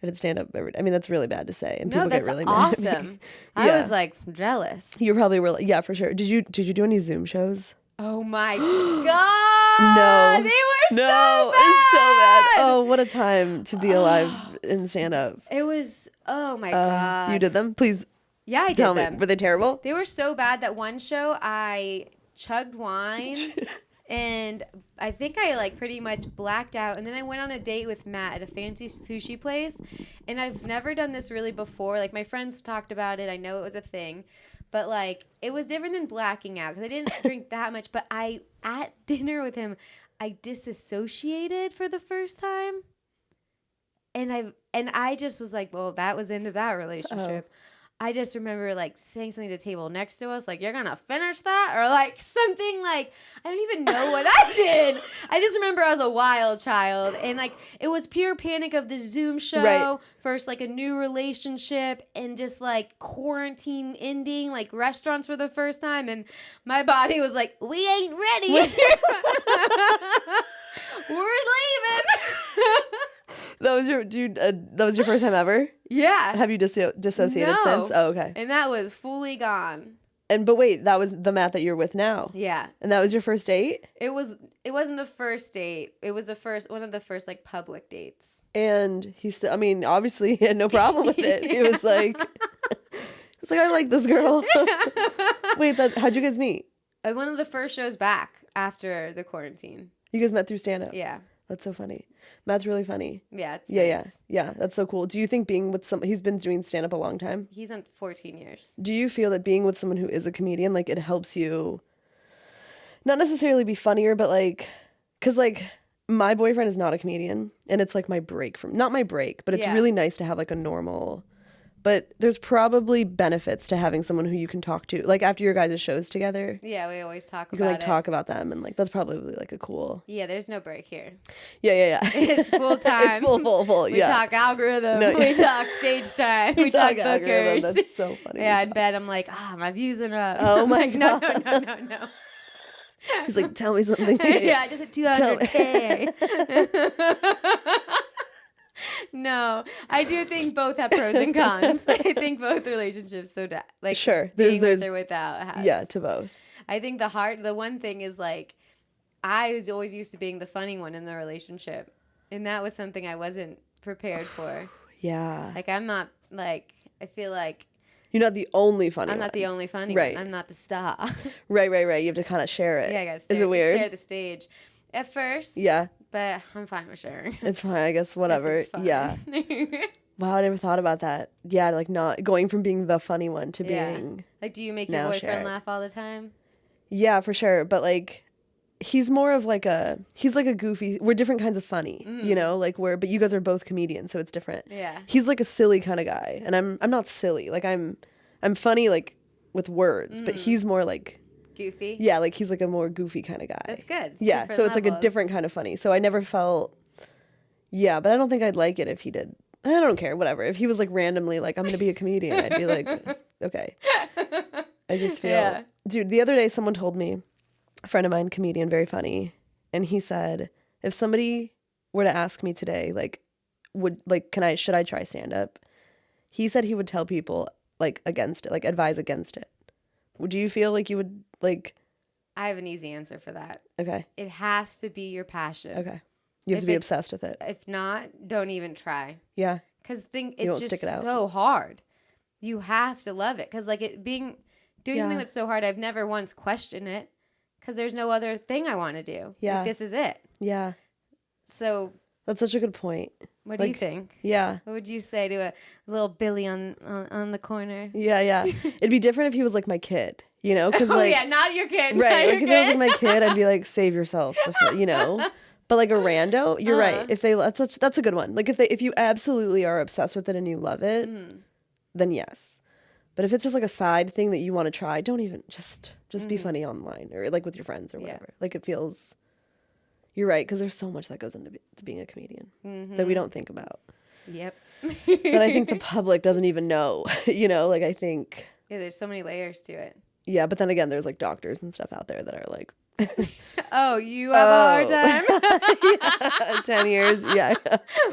I did stand up. That's really bad to say. And people get really mad. That's awesome. I was like jealous. You probably were like, yeah, for sure. Did you do any Zoom shows? Oh my God. No. They were so bad. It's so bad. Oh, what a time to be alive in stand up. It was, oh my God. You did them? Please. Yeah, I did tell them. Me. Were they terrible? They were so bad that one show I chugged wine. And I think I like pretty much blacked out. And then I went on a date with Matt at a fancy sushi place. And I've never done this really before. Like my friends talked about it. I know it was a thing. But like it was different than blacking out because I didn't drink that much. But at dinner with him, I disassociated for the first time, and I just was like, well, that was the end of that relationship. I just remember like saying something to the table next to us, like, you're gonna finish that? Or like something like, I don't even know what I did. I just remember I was a wild child. And like, it was pure panic of the Zoom show. Right. First, like a new relationship and just like quarantine ending, like restaurants for the first time. And my body was like, we ain't ready. We're leaving. That was your first time ever? Yeah. Have you dissociated since? Oh, okay. And that was fully gone. But wait, that was the Matt that you're with now. Yeah. And that was your first date? It wasn't the first date. It was one of the first like public dates. And he said, I mean, obviously he had no problem with it. He was like, I like this girl. Wait, how'd you guys meet? At one of the first shows back after the quarantine. You guys met through stand-up? Yeah. That's so funny. Matt's really funny. Yeah, it's nice. Nice. Yeah. That's so cool. Do you think being with he's been doing stand-up a long time? He's on 14 years. Do you feel that being with someone who is a comedian, like it helps you not necessarily be funnier, but like, cause like my boyfriend is not a comedian and it's like not my break, but it's really nice to have like a normal, but there's probably benefits to having someone who you can talk to, like after your guys' shows together. Yeah, we always talk about it. You can like talk about them and like, that's probably like a cool. Yeah, there's no break here. Yeah. It's full time. It's full. We talk algorithm. No, we talk stage time. We talk bookers. That's so funny. Yeah, in bed I'm like, my views are up. Oh my God. No. He's like, tell me something. Yeah, I just hit 200K. No, I do think both have pros and cons. I think both relationships like sure, being with or without has. To both. I think the one thing is like I was always used to being the funny one in the relationship, and that was something I wasn't prepared for. Yeah. Like I'm not like I feel like you're not the only funny one. I'm not the only funny one. I'm not the star. Right. You have to kind of share it. Yeah, I gotta Is it weird? Share the stage at first. Yeah. But I'm fine with sharing. It's fine, I guess, whatever. It's fine. Yeah. Wow, I never thought about that. Yeah, like not going from being the funny one to being. Like, do you make your boyfriend laugh all the time? Yeah, for sure. But like, he's more of like he's like a goofy. We're different kinds of funny, you know. Like but you guys are both comedians, so it's different. Yeah. He's like a silly kind of guy, and I'm not silly. Like I'm funny like with words, but he's more like. Goofy? Yeah, like he's like a more goofy kind of guy. That's good. Yeah, so it's like a different kind of funny. So I never felt, but I don't think I'd like it if he did. I don't care, whatever. If he was like randomly like, I'm going to be a comedian, I'd be like, okay. I just feel, dude, the other day someone told me, a friend of mine, comedian, very funny, and he said, if somebody were to ask me today, like, should I try stand up? He said he would tell people like against it, like advise against it. Do you feel like you would like? I have an easy answer for that. Okay. It has to be your passion. Okay. You have to be obsessed with it. If not, don't even try. Yeah. Because it's just so hard. You have to love it. Because like doing something that's so hard, I've never once questioned it. Because there's no other thing I want to do. Yeah. Like, this is it. Yeah. So. That's such a good point. What do you think? Yeah. What would you say to a little Billy on the corner? Yeah. It'd be different if he was like my kid, you know? Cause not your kid. Right. Like if he was like my kid, I'd be like, save yourself, you know? But like a rando, you're right. If that's a good one. Like if you absolutely are obsessed with it and you love it, then yes. But if it's just like a side thing that you want to try, don't even just be funny online or like with your friends or whatever. Like it feels. You're right, because there's so much that goes into being a comedian that we don't think about. Yep. But I think the public doesn't even know, you know? Like, I think... Yeah, there's so many layers to it. Yeah, but then again, there's, like, doctors and stuff out there that are like... Oh, you have a hard time? Yeah, 10 years, yeah.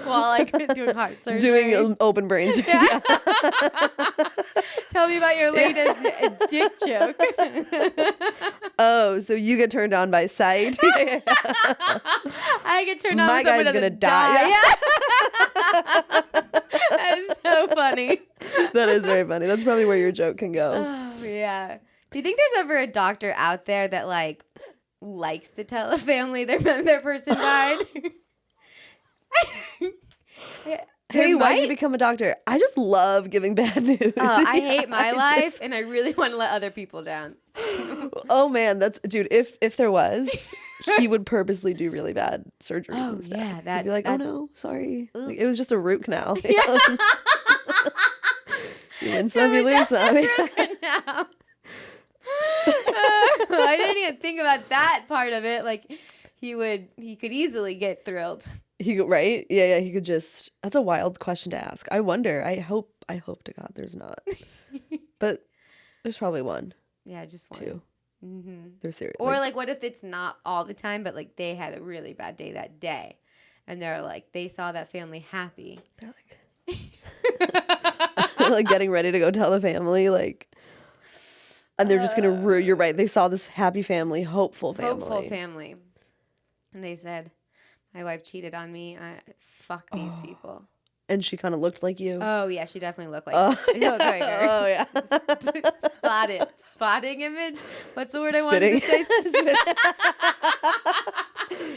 While, like, doing heart surgery. Doing open brain surgery. Yeah. Tell me about your latest dick joke. Oh, so you get turned on by sight? I get turned on by someone gonna doesn't die. Yeah. That's so funny. That is very funny. That's probably where your joke can go. Oh, yeah. Do you think there's ever a doctor out there that, like, likes to tell a family their person died? Hey, why did you become a doctor? I just love giving bad news. I hate my life, and I really want to let other people down. Oh man, dude. If there was, he would purposely do really bad surgeries and stuff. Yeah, he'd be like, oh no, sorry, like, it was just a root canal. Yeah. You win some, you lose some. I didn't even think about that part of it. Like he could easily get thrilled. Right? Yeah, he could just. That's a wild question to ask. I wonder. I hope to God there's not. But there's probably one. Yeah, just one. Two. Mm-hmm. They're serious. Or like, what if it's not all the time, but like they had a really bad day that day, and they're like they saw that family happy. They're like, like getting ready to go tell the family like. And they're just gonna. You're right. They saw this happy family, hopeful family, and they said, "My wife cheated on me. Fuck these people." And she kind of looked like you. Oh yeah, she definitely looked like. Looked like her. Oh yeah. Spotting image. What's the word I wanted to say?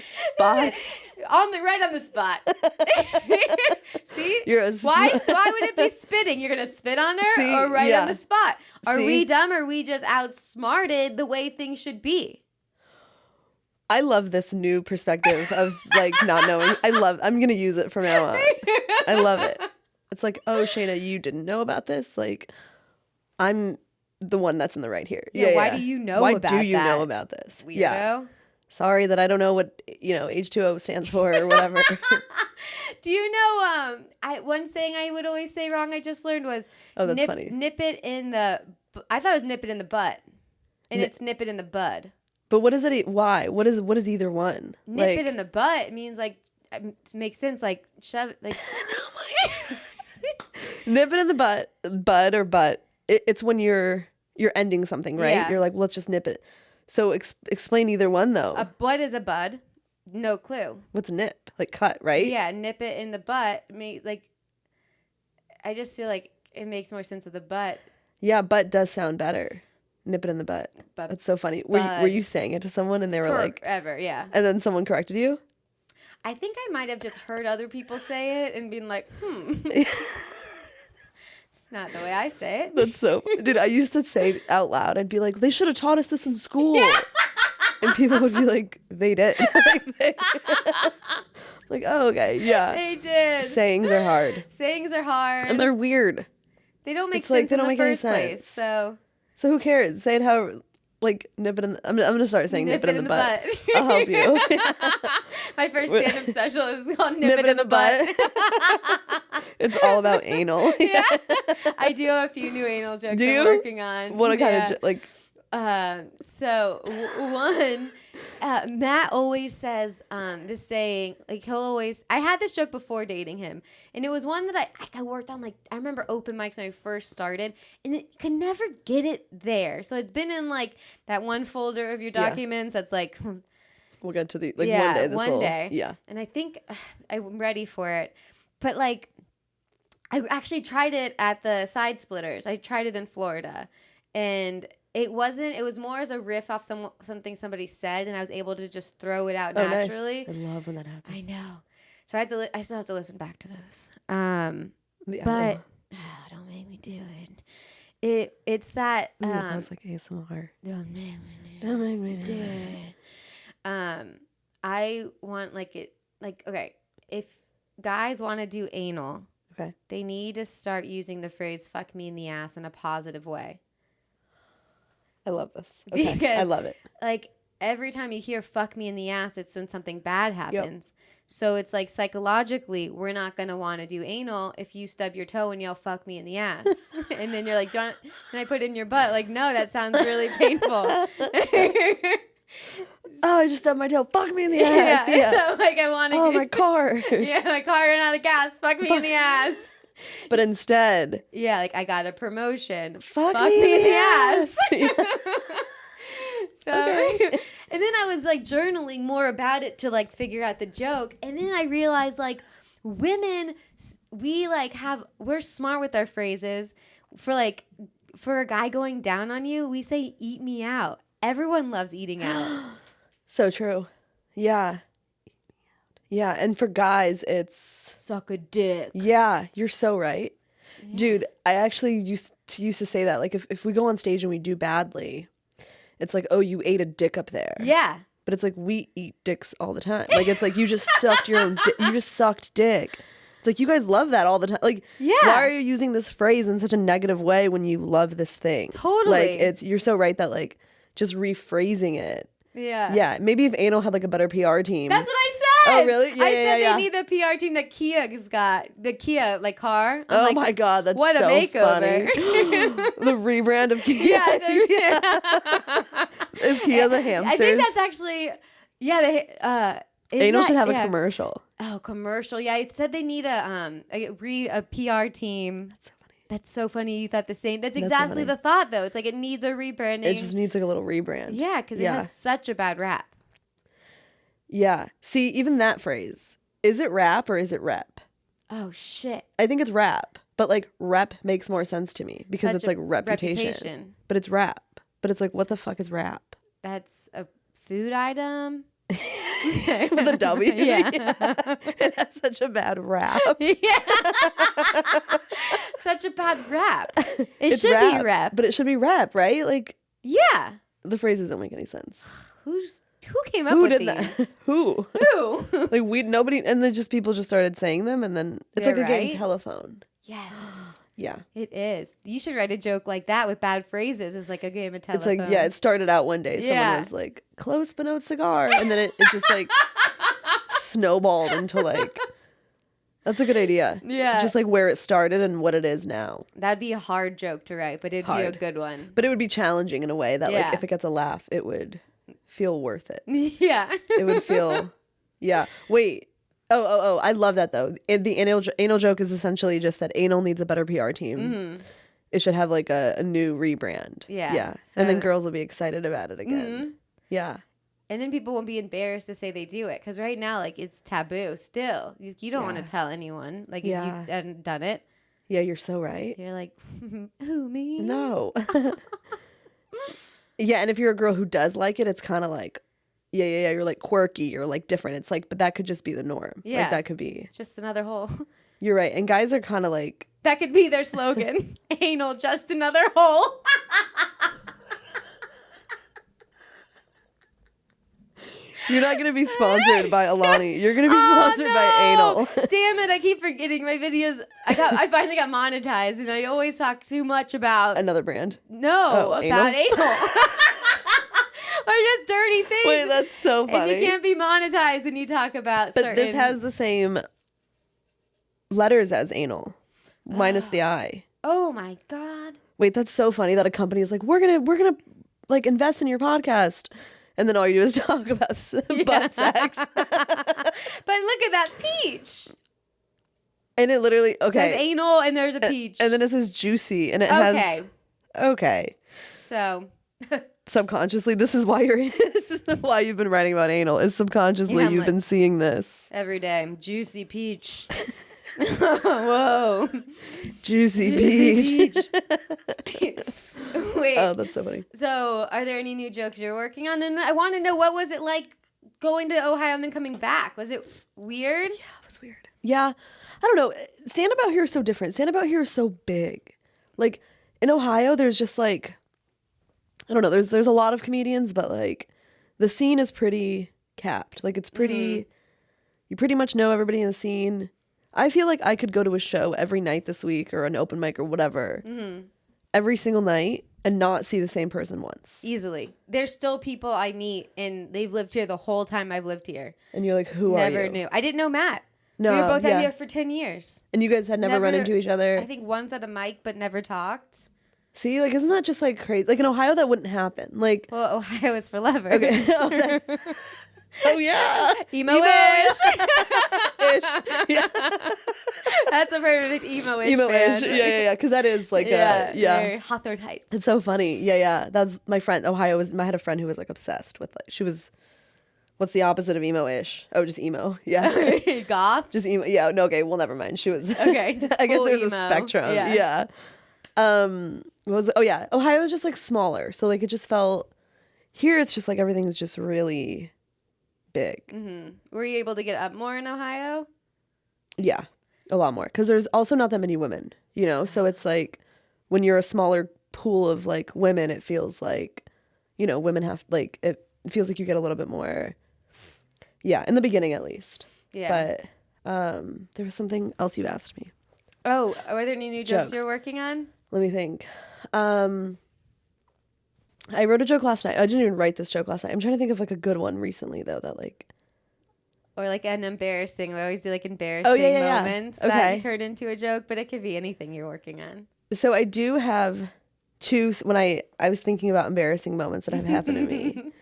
Spot. Right on the spot. See? Why would it be spitting? You're gonna spit on her or on the spot? Are we dumb or we just outsmarted the way things should be? I love this new perspective of like not knowing. I'm gonna use it from now on. I love it. It's like, oh Shaena, you didn't know about this? Like I'm the one that's in the right here. Yeah, why do you know about that? Why do you know about this? Weirdo. Yeah. Sorry that I don't know what, H2O stands for or whatever. Do you know, one saying I would always say wrong I just learned was, oh, that's funny. Nip it in the, I thought it was nip it in the butt. And it's nip it in the bud. But what is it? Why? What is either one? Nip it in the butt means like, it makes sense, like, shove it, like. Nip it in the bud or butt. It's when you're ending something, right? Yeah. You're like, let's just nip it. So explain either one though. A bud is a bud. No clue. What's nip? Like cut, right? Yeah, nip it in the butt. Like, I just feel like it makes more sense with the butt. Yeah, butt does sound better. Nip it in the butt. That's so funny. Were you saying it to someone and they were like forever, yeah. And then someone corrected you? I think I might have just heard other people say it and been like, It's not the way I say it. That's so... Dude, I used to say it out loud. I'd be like, they should have taught us this in school. Yeah. And people would be like, they did. Like, oh, okay, yeah. They did. Sayings are hard. And they're weird. They don't make sense in the first place, so who cares? Say it how... Like, nip it in the... I'm going to start saying nip it in the butt. I'll help you. My first stand-up special is called Nip It in the Butt. It's all about anal. Yeah. I do have a few new anal jokes I'm working on. What kind of... like... One, Matt always says this saying, like he'll always, I had this joke before dating him, and it was one that I worked on, like I remember open mics when I first started, and it could never get it there. So it's been in like that one folder of your documents that's like, we'll get to the, like one day. One day. Yeah. And I think I'm ready for it. But like, I actually tried it at the Side Splitters. I tried it in Florida, and it was more as a riff off something somebody said, and I was able to just throw it out naturally. Nice. I love when that happens. I know. So I still have to listen back to those. But don't make me do it. It's that. That was like ASMR. Don't make me do it. I want okay, if guys want to do anal, okay, they need to start using the phrase "fuck me in the ass" in a positive way. I love this. Okay. Because, I love it. Like, every time you hear fuck me in the ass, it's when something bad happens. Yep. So it's like psychologically, we're not going to want to do anal if you stub your toe and yell fuck me in the ass. And then you're like, can I put it in your butt? Like, no, that sounds really painful. Oh, I just stubbed my toe. Fuck me in the ass. Yeah. Like, I want to. Oh, my car. Yeah, my car ran out of gas. Fuck me in the ass. But instead, yeah, like I got a promotion. Fuck me in the ass. Yeah. So, okay. And then I was like journaling more about it to like figure out the joke, and then I realized like women, we're smart with our phrases. For a guy going down on you, we say "eat me out." Everyone loves eating out. So true. Yeah. Yeah, and for guys, it's suck a dick. Yeah, you're so right. Yeah. Dude, I actually used to say that. Like, if we go on stage and we do badly, it's like, oh, you ate a dick up there. Yeah. But it's like, we eat dicks all the time. Like, it's like, you just sucked your own you just sucked dick. It's like, you guys love that all the time. Like, why are you using this phrase in such a negative way when you love this thing? Totally. Like, you're so right that, like, just rephrasing it. Yeah. Yeah. Maybe if anal had, like, a better PR team. That's what I said. Oh, really? Yeah, I said they need the PR team that Kia's got. The Kia, like, car. I'm like, my God, that's what so a makeover. Funny. The rebrand of Kia. Yeah. Is Kia the hamsters? I think that's actually, anal should have a commercial. Oh, commercial. Yeah, it said they need a PR team. That's so funny. That's so funny. You thought the same. That's exactly the thought, though. It's like it needs a rebranding. It just needs like a little rebrand. Yeah, because it has such a bad rap. Yeah. See, even that phrase. Is it rap or is it rep? Oh, shit. I think it's rap. But like rep makes more sense to me because it's like reputation. But it's rap. But it's like, what the fuck is rap? That's a food item. With a W. Yeah. It has such a bad rap. Yeah. Such a bad rap. It should be rap. But it should be rap, right? Like, yeah. The phrases don't make any sense. Who came up with these? That? Who? Like nobody, and then just people just started saying them, and then it's like a game telephone. Yes. Yeah. It is. You should write a joke like that with bad phrases. It's like a game of telephone. It's like, yeah, it started out one day. Someone was like, close but no cigar. And then it just like snowballed into like, that's a good idea. Yeah. Just like where it started and what it is now. That'd be a hard joke to write, but it'd be a good one. But it would be challenging in a way that like if it gets a laugh, it would feel worth it. Yeah. It would feel, yeah. Wait. Oh, I love that though. The anal joke is essentially just that anal needs a better PR team. Mm-hmm. It should have like a new rebrand. Yeah. So, and then girls will be excited about it again. Mm-hmm. Yeah. And then people won't be embarrassed to say they do it. Because right now, like, it's taboo still. You don't want to tell anyone. Like, if you hadn't done it. Yeah, you're so right. You're like, who, me? No. Yeah, and if you're a girl who does like it, it's kind of like, yeah, you're like quirky, you're like different. It's like, but that could just be the norm. Yeah. Like that could be. Just another hole. You're right. And guys are kind of like. That could be their slogan. Anal, just another hole. You're not going to be sponsored by Alani. You're going to be sponsored by anal. Damn it. I keep forgetting my videos. I finally got monetized and I always talk too much about. Another brand? No, about anal. Or just dirty things. Wait, that's so funny. And you can't be monetized and you talk about But this has the same letters as anal, minus the I. Oh my God. Wait, that's so funny that a company is like, we're gonna like invest in your podcast. And then all you do is talk about butt sex. But look at that peach. And it literally, okay. It says anal and there's a peach. And then it says juicy. And it has. Okay. So. Subconsciously, this is why why you've been writing about anal. Is subconsciously you've been seeing this. Every day. Juicy peach. Whoa. Juicy peach. Wait. Oh, that's so funny. So, are there any new jokes you're working on? And I want to know, what was it like going to Ohio and then coming back? Was it weird? Yeah, it was weird. Yeah. I don't know. Stand-up out here is so different. Stand-up out here is so big. Like, in Ohio, there's just like, I don't know. There's a lot of comedians, but like, the scene is pretty capped. Like, it's pretty, you pretty much know everybody in the scene. I feel like I could go to a show every night this week or an open mic or whatever, every single night and not see the same person once. Easily. There's still people I meet and they've lived here the whole time I've lived here. And you're like, who are you? Never knew. I didn't know Matt. No, we were both out here for 10 years. And you guys had never run into each other? I think once at a mic, but never talked. See, like, isn't that just like crazy? Like in Ohio, that wouldn't happen. Like, well, Ohio is for lovers. Okay. Oh yeah, Emoish. Yeah. That's a perfect Emoish. Emoish. Yeah. Because that is like Hawthorne Heights. It's so funny. Yeah. That was my friend. Ohio was. I had a friend who was like obsessed with like she was. What's the opposite of emo-ish? Oh, just emo. Yeah. Goth. Just emo. Yeah. No. Okay. Well, never mind. She was. Okay. Just I guess there's emo. a spectrum. Yeah. What was it? Oh yeah. Ohio was just like smaller, so like it just felt. Here it's just like everything's just really big. Were you able to get up more in Ohio? Yeah, a lot more. Because there's also not that many women, you know? So it's like when you're a smaller pool of like women, it feels like, you know, women have like, it feels like you get a little bit more. Yeah, in the beginning at least. Yeah. But there was something else you asked me. Oh, are there any new jokes you're working on? Let me think. I wrote a joke last night. I didn't even write this joke last night. I'm trying to think of like a good one recently though that like. Or like an embarrassing. We always do like embarrassing moments that you turn into a joke, but it could be anything you're working on. So I do have two. When I was thinking about embarrassing moments that have happened to me.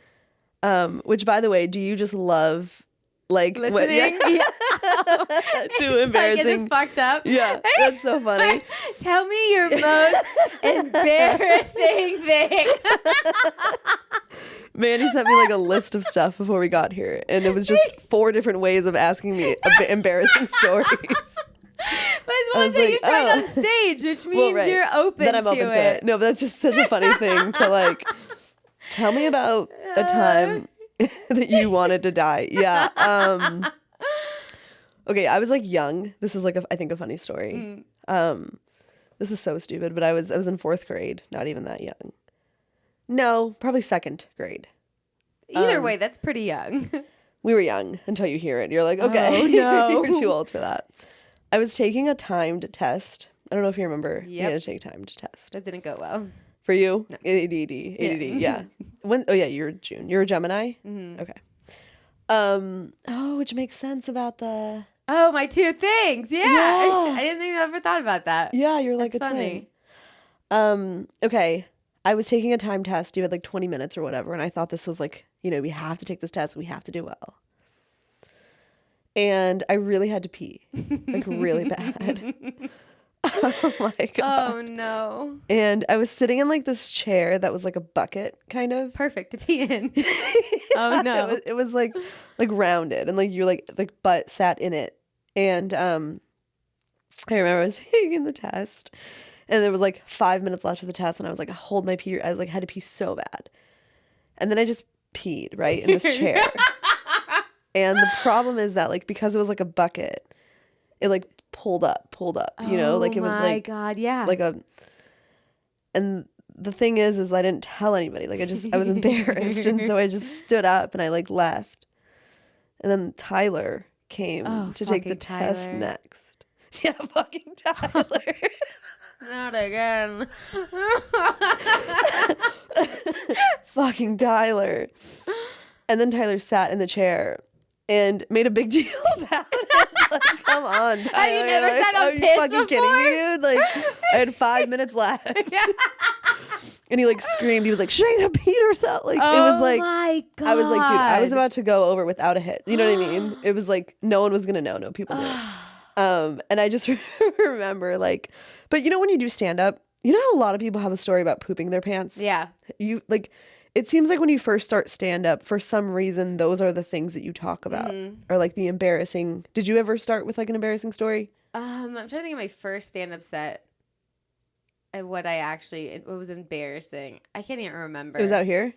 Which, by the way, do you just love like listening? What, yeah. Too embarrassing. Like, is this fucked up? Yeah, that's so funny. Tell me your most embarrassing thing. Mandy sent me like a list of stuff before we got here, and it was just 4 different ways of asking me embarrassing stories. But it's ones that you've tried on stage, which means you're open then I'm open to it. No, but that's just such a funny thing to like. Tell me about a time that you wanted to die. Yeah. Okay, I was like young. This is like I think a funny story. This is so stupid, but I was in 4th grade, not even that young. No, probably 2nd grade. Either way, that's pretty young. We were young until you hear it. You're like, okay, oh, no. You're too old for that. I was taking a timed test. I don't know if you remember. You had to take timed test. That didn't go well. For you? No. ADD, yeah. You're a June. You're a Gemini? Okay. Which makes sense about the... Oh, my 2 things. Yeah. I didn't think I ever thought about that. Yeah, you're like That's a funny. twin. Okay. I was taking a time test. You had like 20 minutes or whatever. And I thought this was like, you know, we have to take this test. We have to do well. And I really had to pee. Like really bad. Oh my God. Oh no. And I was sitting in like this chair that was like a bucket kind of. Perfect to pee in. Oh no. It was like rounded and like you like butt sat in it. And I remember I was taking the test and there was like 5 minutes left of the test and I was like, hold my pee. I was like, had to pee so bad. And then I just peed right in this chair. And the problem is that like because it was like a bucket, it like pulled up, you know, like it was like, oh my God, yeah. like and the thing is I didn't tell anybody. Like I was embarrassed. And so I just stood up and I like left. And then Tyler came to take the test next. Yeah, fucking Tyler. Not again. Fucking Tyler. And then Tyler sat in the chair and made a big deal about it. Like, come on, Tyler. Have you never sat on are piss you fucking before? kidding me, dude? Like, I had 5 minutes left. And he like screamed. He was like, Shaena peed herself. Like, it was like, oh my God. I was like, dude, I was about to go over without a hit. You know what I mean? It was like, no one was going to know. No people knew. And I just remember like, but you know, when you do stand up, you know how a lot of people have a story about pooping their pants? Yeah. You like, it seems like when you first start stand up, for some reason, those are the things that you talk about or like the embarrassing. Did you ever start with like an embarrassing story? I'm trying to think of my first stand-up set and what it was embarrassing. I can't even remember. It was out here?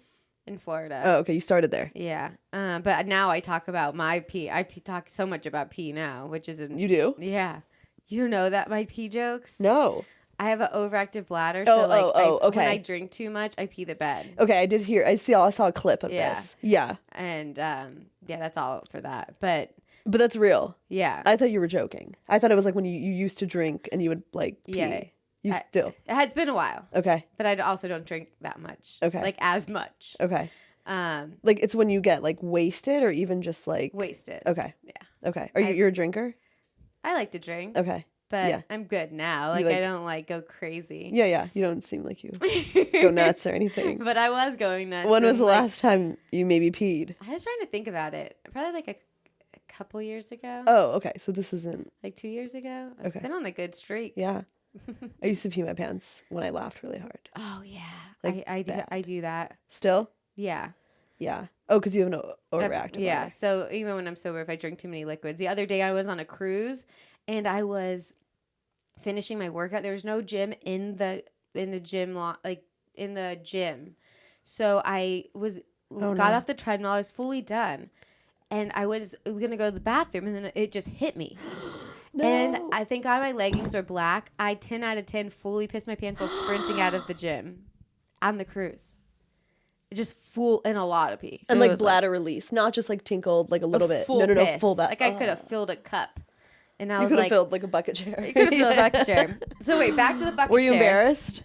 In Florida. Oh, okay. You started there. Yeah. But now I talk about my pee. Talk so much about pee now, which is... You do? Yeah. You know that my pee jokes? No. I have an overactive bladder, so okay. when I drink too much, I pee the bed. Okay, I did hear. I saw a clip of this. Yeah. And that's all for that. But that's real. Yeah. I thought you were joking. I thought it was like when you used to drink and you would like pee. Yeah. Still. It's been a while. Okay. But I also don't drink that much. Okay. Like as much. Okay. Like it's when you get like wasted or even just like wasted. Okay. Yeah. Okay. You're a drinker? I like to drink. Okay. But I'm good now. Like I don't like go crazy. Yeah. You don't seem like you go nuts or anything. But I was going nuts. When was the last time you maybe peed? I was trying to think about it. Probably like a couple years ago. Oh, okay. So this isn't like 2 years ago. Okay. I've been on a good streak. Yeah. I used to pee my pants when I laughed really hard. Oh yeah. Like I do that. Still? Yeah. Yeah. Oh, because you have an overactive. Yeah. So even when I'm sober, if I drink too many liquids. The other day I was on a cruise and I was finishing my workout. There was no gym in the gym. So I got off the treadmill. I was fully done. and I was gonna go to the bathroom, and then it just hit me. No. And I think all my leggings were black. I 10 out of 10 fully pissed my pants while sprinting out of the gym on the cruise. It just full in a lot of pee. And like bladder release, not just like tinkled like a little bit. Full No, piss. full back. Like I could have filled a cup. And I You was could have like, filled like a bucket chair. you could have filled a bucket chair. So wait, back to the bucket chair. Were you embarrassed?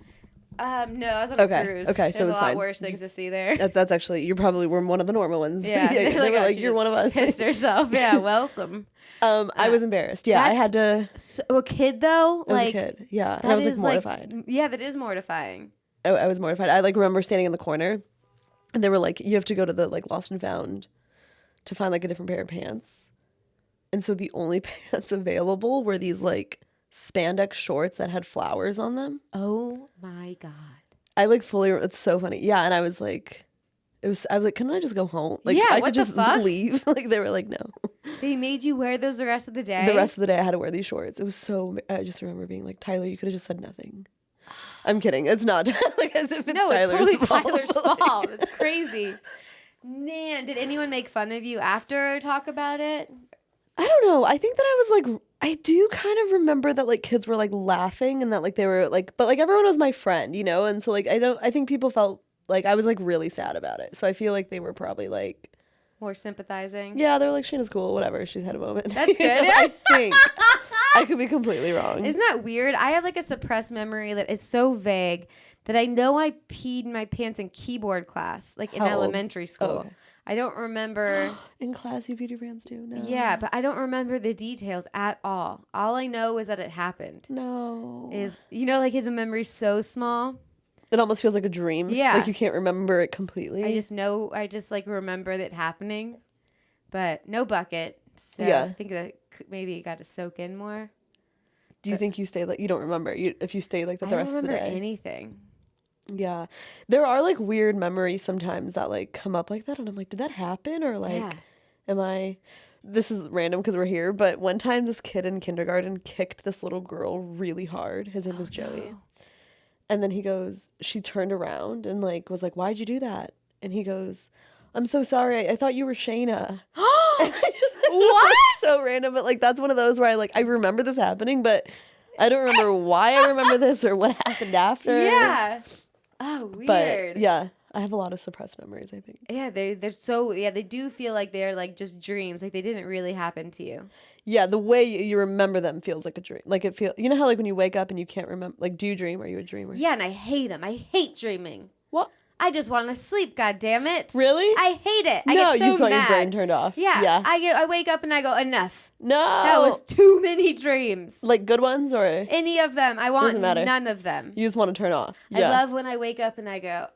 No, I was on a cruise. Okay, so there's it's a lot fine. worse things to see there. That's actually, you probably were one of the normal ones. Yeah, they were oh, like, she you're just one of us. Pissed herself. Yeah, welcome. I was embarrassed. Yeah, I had to. So, a kid though, I was like a kid. Yeah, and I was like mortified. yeah, that is mortifying. I was mortified. I like remember standing in the corner, and they were like, "You have to go to the like Lost and Found to find like a different pair of pants." And so the only pants available were these like spandex shorts that had flowers on them. Oh my God. I like fully. It's so funny. Yeah, and I was like, I was like, can I just go home? Like, Yeah, I what could the just fuck? leave. Like, they were like, no. They made you wear those the rest of the day? The rest of the day, I had to wear these shorts. It was so. I just remember being like, Tyler, you could have just said nothing. I'm kidding. It's not like as if it's Tyler's it's fault. totally Tyler's fault. It's crazy. Man, did anyone make fun of you after or talk about it? I don't know. I think that I was like, I do kind of remember that like kids were like laughing and that like they were like, but like everyone was my friend, you know? And so like, I think people felt like I was like really sad about it. So I feel like they were probably like more sympathizing. Yeah, they were like, Shayna's cool, whatever. She's had a moment. That's good. I think. I could be completely wrong. Isn't that weird? I have like a suppressed memory that is so vague that I know I peed my pants in keyboard class, like in elementary school. Oh, okay. I don't remember. In class, you peed your pants too? No. Yeah, but I don't remember the details at all. All I know is that it happened. No. Is, you know, like his memory's so small. It almost feels like a dream. Yeah. Like you can't remember it completely. I just like remember it happening, but no bucket. So Yeah. I think that maybe it got to soak in more. Do you think you stayed like, you don't remember if you stayed like that the rest of the day? I don't remember anything. Yeah. There are like weird memories sometimes that like come up like that. And I'm like, did that happen? Or like, this is random because we're here. But one time this kid in kindergarten kicked this little girl really hard. His name was Joey. No. And then he goes, she turned around and like was like, why'd you do that? And he goes, I'm so sorry. I thought you were Shaena. And I just, what? It's so random. But like, that's one of those where I remember this happening, but I don't remember why I remember this or what happened after. Yeah. Oh, weird. But yeah, I have a lot of suppressed memories, I think. Yeah, they're so, they do feel like they're like just dreams. Like they didn't really happen to you. Yeah, the way you remember them feels like a dream. Like it you know how like when you wake up and you can't remember, like do you dream? Are you a dreamer? Yeah, and I hate them. I hate dreaming. What? I just want to sleep, God damn it. Really? I hate it. I No, get so you just want mad. your brain turned off. Yeah. Yeah. I wake up and I go, enough. No. That was too many dreams. Like good ones or Any of them. I want Doesn't matter. none of them. You just want to turn off. Yeah. I love when I wake up and I go,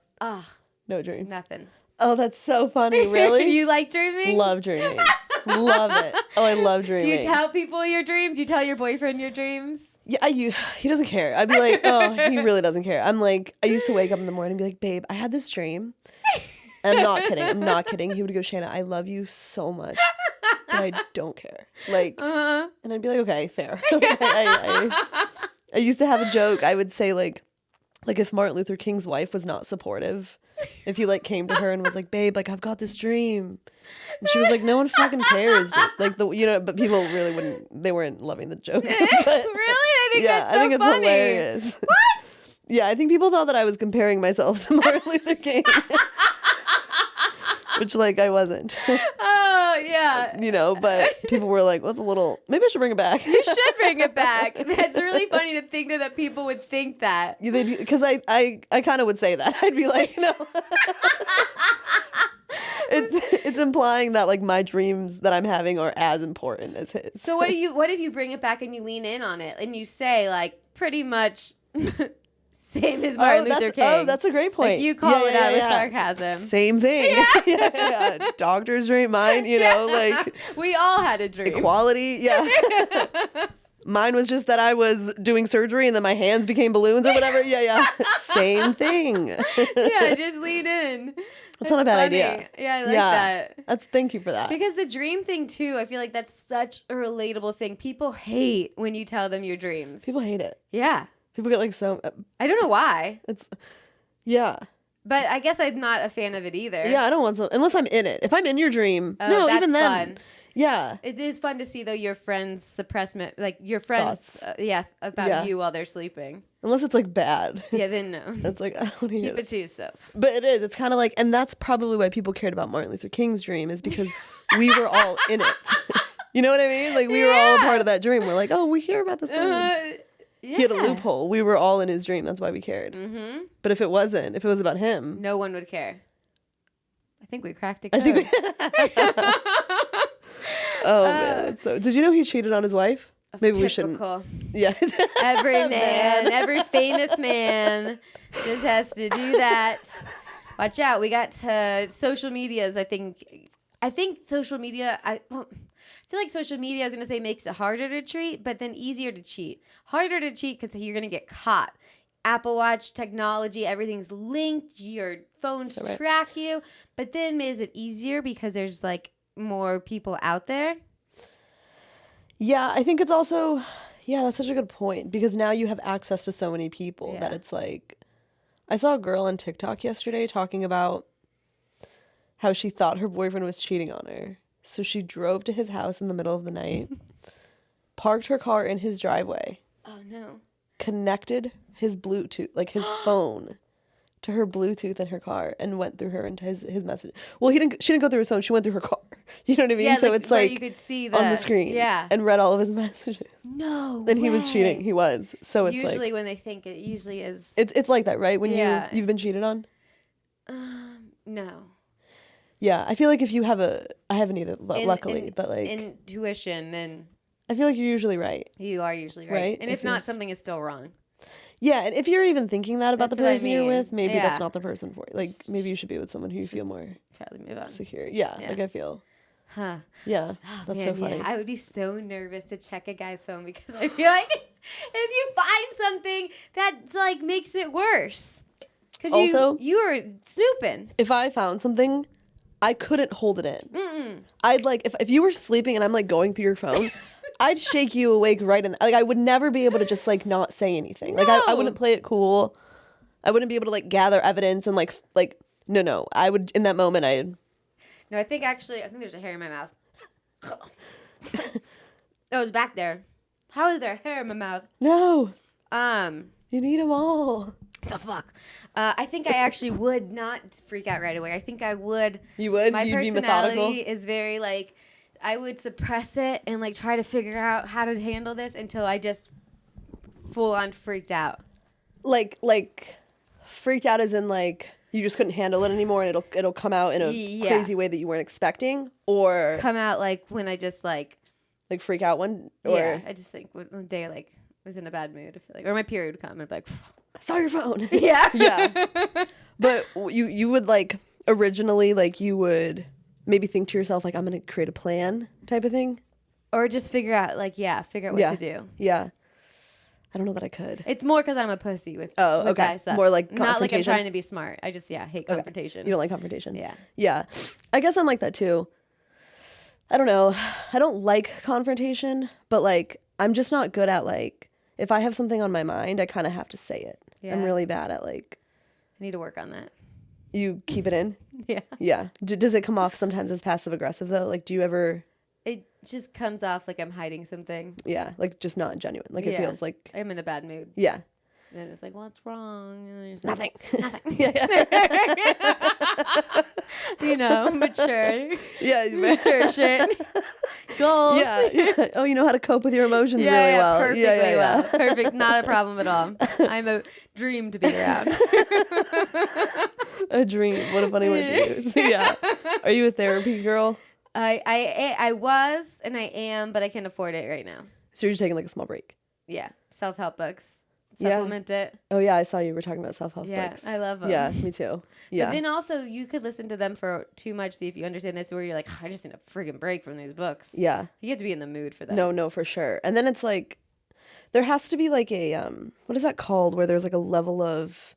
no dreams. nothing. Oh, that's so funny. Really? You like dreaming? Love dreaming. Love it. Oh, I love dreaming. Do you tell people your dreams? You tell your boyfriend your dreams? Yeah, he doesn't care. I'd be like, oh, he really doesn't care. I'm like, I used to wake up in the morning and be like, babe, I had this dream. And I'm not kidding. I'm not kidding. He would go, Shaena, I love you so much, but I don't care. Like, and I'd be like, okay, fair. I used to have a joke. I would say like if Martin Luther King's wife was not supportive, if he like came to her and was like, babe, like I've got this dream. And she was like, no one fucking cares. Dude. Like but people really they weren't loving the joke. But, Really? I think that's so I think it's funny. hilarious. What? Yeah, I think people thought that I was comparing myself to Martin Luther King. Which, like, I wasn't. Oh, yeah. You know, but people were like, what's a little... Maybe I should bring it back. You should bring it back. That's really funny to think that people would think that. Because I kind of would say that. I'd be like, no. It's implying that, like, my dreams that I'm having are as important as his. So what if you bring it back and you lean in on it and you say, like, pretty much... Same as Martin Luther King. Oh, that's a great point. Like you call it out with sarcasm. Same thing. Yeah. Doctor's dream, mine, you know, like. We all had a dream. Equality, yeah. Mine was just that I was doing surgery and then my hands became balloons or whatever. Yeah. Same thing. Yeah, just lean in. That's not a bad idea. Yeah, I like that. Thank you for that. Because the dream thing, too, I feel like that's such a relatable thing. People hate when you tell them your dreams. People hate it. Yeah. People get like so... I don't know why. Yeah. But I guess I'm not a fan of it either. Yeah, I don't want to unless I'm in it. If I'm in your dream, Oh, no, that's even then. fun. Yeah. It is fun to see though your friends suppress like your friends about you while they're sleeping. Unless it's like bad. Yeah, then no. It's like I don't want to Keep it to yourself. But it is. It's kind of like, and that's probably why people cared about Martin Luther King's dream is because we were all in it. You know what I mean? Like we were all a part of that dream. We're like, oh, we hear about this. He had a loophole. We were all in his dream. That's why we cared. Mm-hmm. But if it wasn't, if it was about him, no one would care. I think we cracked it. I think oh man, that's so. Did you know he cheated on his wife? Maybe we shouldn't. Yeah. Every man, every famous man just has to do that. Watch out. We got social medias. I think social media. I feel like social media, I was going to say, makes it harder to cheat, but then easier to cheat. Harder to cheat because you're going to get caught. Apple Watch technology, everything's linked. Your phones track you. But then is it easier because there's like more people out there? Yeah, I think it's also, that's such a good point because now you have access to so many people that it's like, I saw a girl on TikTok yesterday talking about how she thought her boyfriend was cheating on her. So she drove to his house in the middle of the night, parked her car in his driveway. Oh, no. Connected his Bluetooth, like his phone, to her Bluetooth in her car and went through her into his message. Well, she didn't go through his phone. She went through her car. You know what I mean? Yeah, so it's like you could see on the screen. Yeah. And read all of his messages. No And way. he was cheating. He was. So it's usually like, when they think it usually is. It's like that, right? When you've been cheated on? No. Yeah, I feel like if you have I haven't either, luckily, but like intuition, then I feel like you're usually right. You are usually right. And if not, something is still wrong. Yeah, and if you're even thinking that about the person you're with, maybe Yeah. that's not the person for you. Like maybe you should be with someone who you feel more Probably move on. secure. Yeah, like I feel. Huh. Yeah, Oh, that's man, so funny. Yeah. I would be so nervous to check a guy's phone because I feel like if you find something that like makes it worse, because you are snooping. If I found something, I couldn't hold it in. I'd like if you were sleeping and I'm like going through your phone, I'd shake you awake right in. Like I would never be able to just like not say anything. Like I wouldn't play it cool. I wouldn't be able to like gather evidence and like no. I would in that moment. No, I think there's a hair in my mouth. It was back there. How is there hair in my mouth? No. You need them all. The fuck. I think I actually would not freak out right away. I think I would. You would? My You'd be methodical? personality is very like, I would suppress it and like try to figure out how to handle this until I just full on freaked out. Like freaked out as in like you just couldn't handle it anymore and it'll come out in a crazy way that you weren't expecting, or come out like when I just like freak out one, or I just think one day like was in a bad mood, I feel like, or my period would come and I'd be like, I saw your phone. Yeah. But you would like originally like you would maybe think to yourself like I'm gonna create a plan type of thing, or just figure out what to do. Yeah. I don't know that I could. It's more because I'm a pussy with okay. Guy stuff. More like not like I'm confrontation? trying to be smart. I just hate confrontation. You don't like confrontation. Yeah. I guess I'm like that too. I don't know. I don't like confrontation, but like I'm just not good at like if I have something on my mind, I kind of have to say it. Yeah. I'm really bad at like. I need to work on that. You keep it in. Yeah. Yeah. Does it come off sometimes as passive aggressive though? Like, do you ever? It just comes off like I'm hiding something. Yeah, like just not genuine. Like it feels like I'm in a bad mood. Yeah. And it's like, what's wrong? And there's Nothing. Yeah. Mature. Yeah, mature shit. Goals. Yeah. Oh, you know how to cope with your emotions really well. Perfectly well. Perfect. Not a problem at all. I'm a dream to be around. A dream. What a funny word to use. Yeah. Are you a therapy girl? I was and I am, but I can't afford it right now. So you're just taking like a small break. Yeah. Self-help books. Supplement it. Oh yeah, I saw you were talking about self-help books. Yeah, I love them. Yeah, me too. Yeah. But then also you could listen to them for too much, see if you understand this, where you're like, I just need a freaking break from these books. Yeah. You have to be in the mood for that. No, for sure. And then it's like, there has to be like a, what is that called? Where there's like a level of.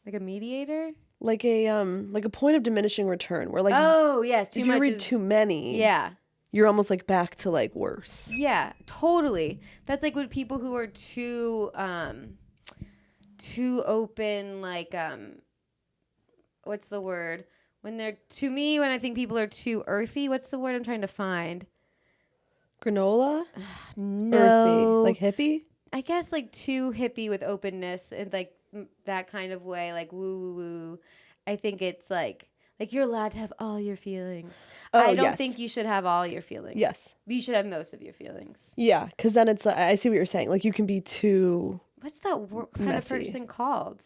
Like a mediator? Like a point of diminishing return where like. Oh, yes. If you read too many. Yeah. You're almost like back to like worse. Yeah, totally. That's like with people who are too open, like what's the word? When I think people are too earthy, what's the word I'm trying to find? Granola? No. Earthy. Like hippie? I guess like too hippie with openness and like that kind of way, like woo woo woo. I think it's like you're allowed to have all your feelings. Oh, I don't yes. think you should have all your feelings. Yes. You should have most of your feelings. Yeah, because then it's, I see what you're saying. Like, you can be too What's that kind messy. of person called?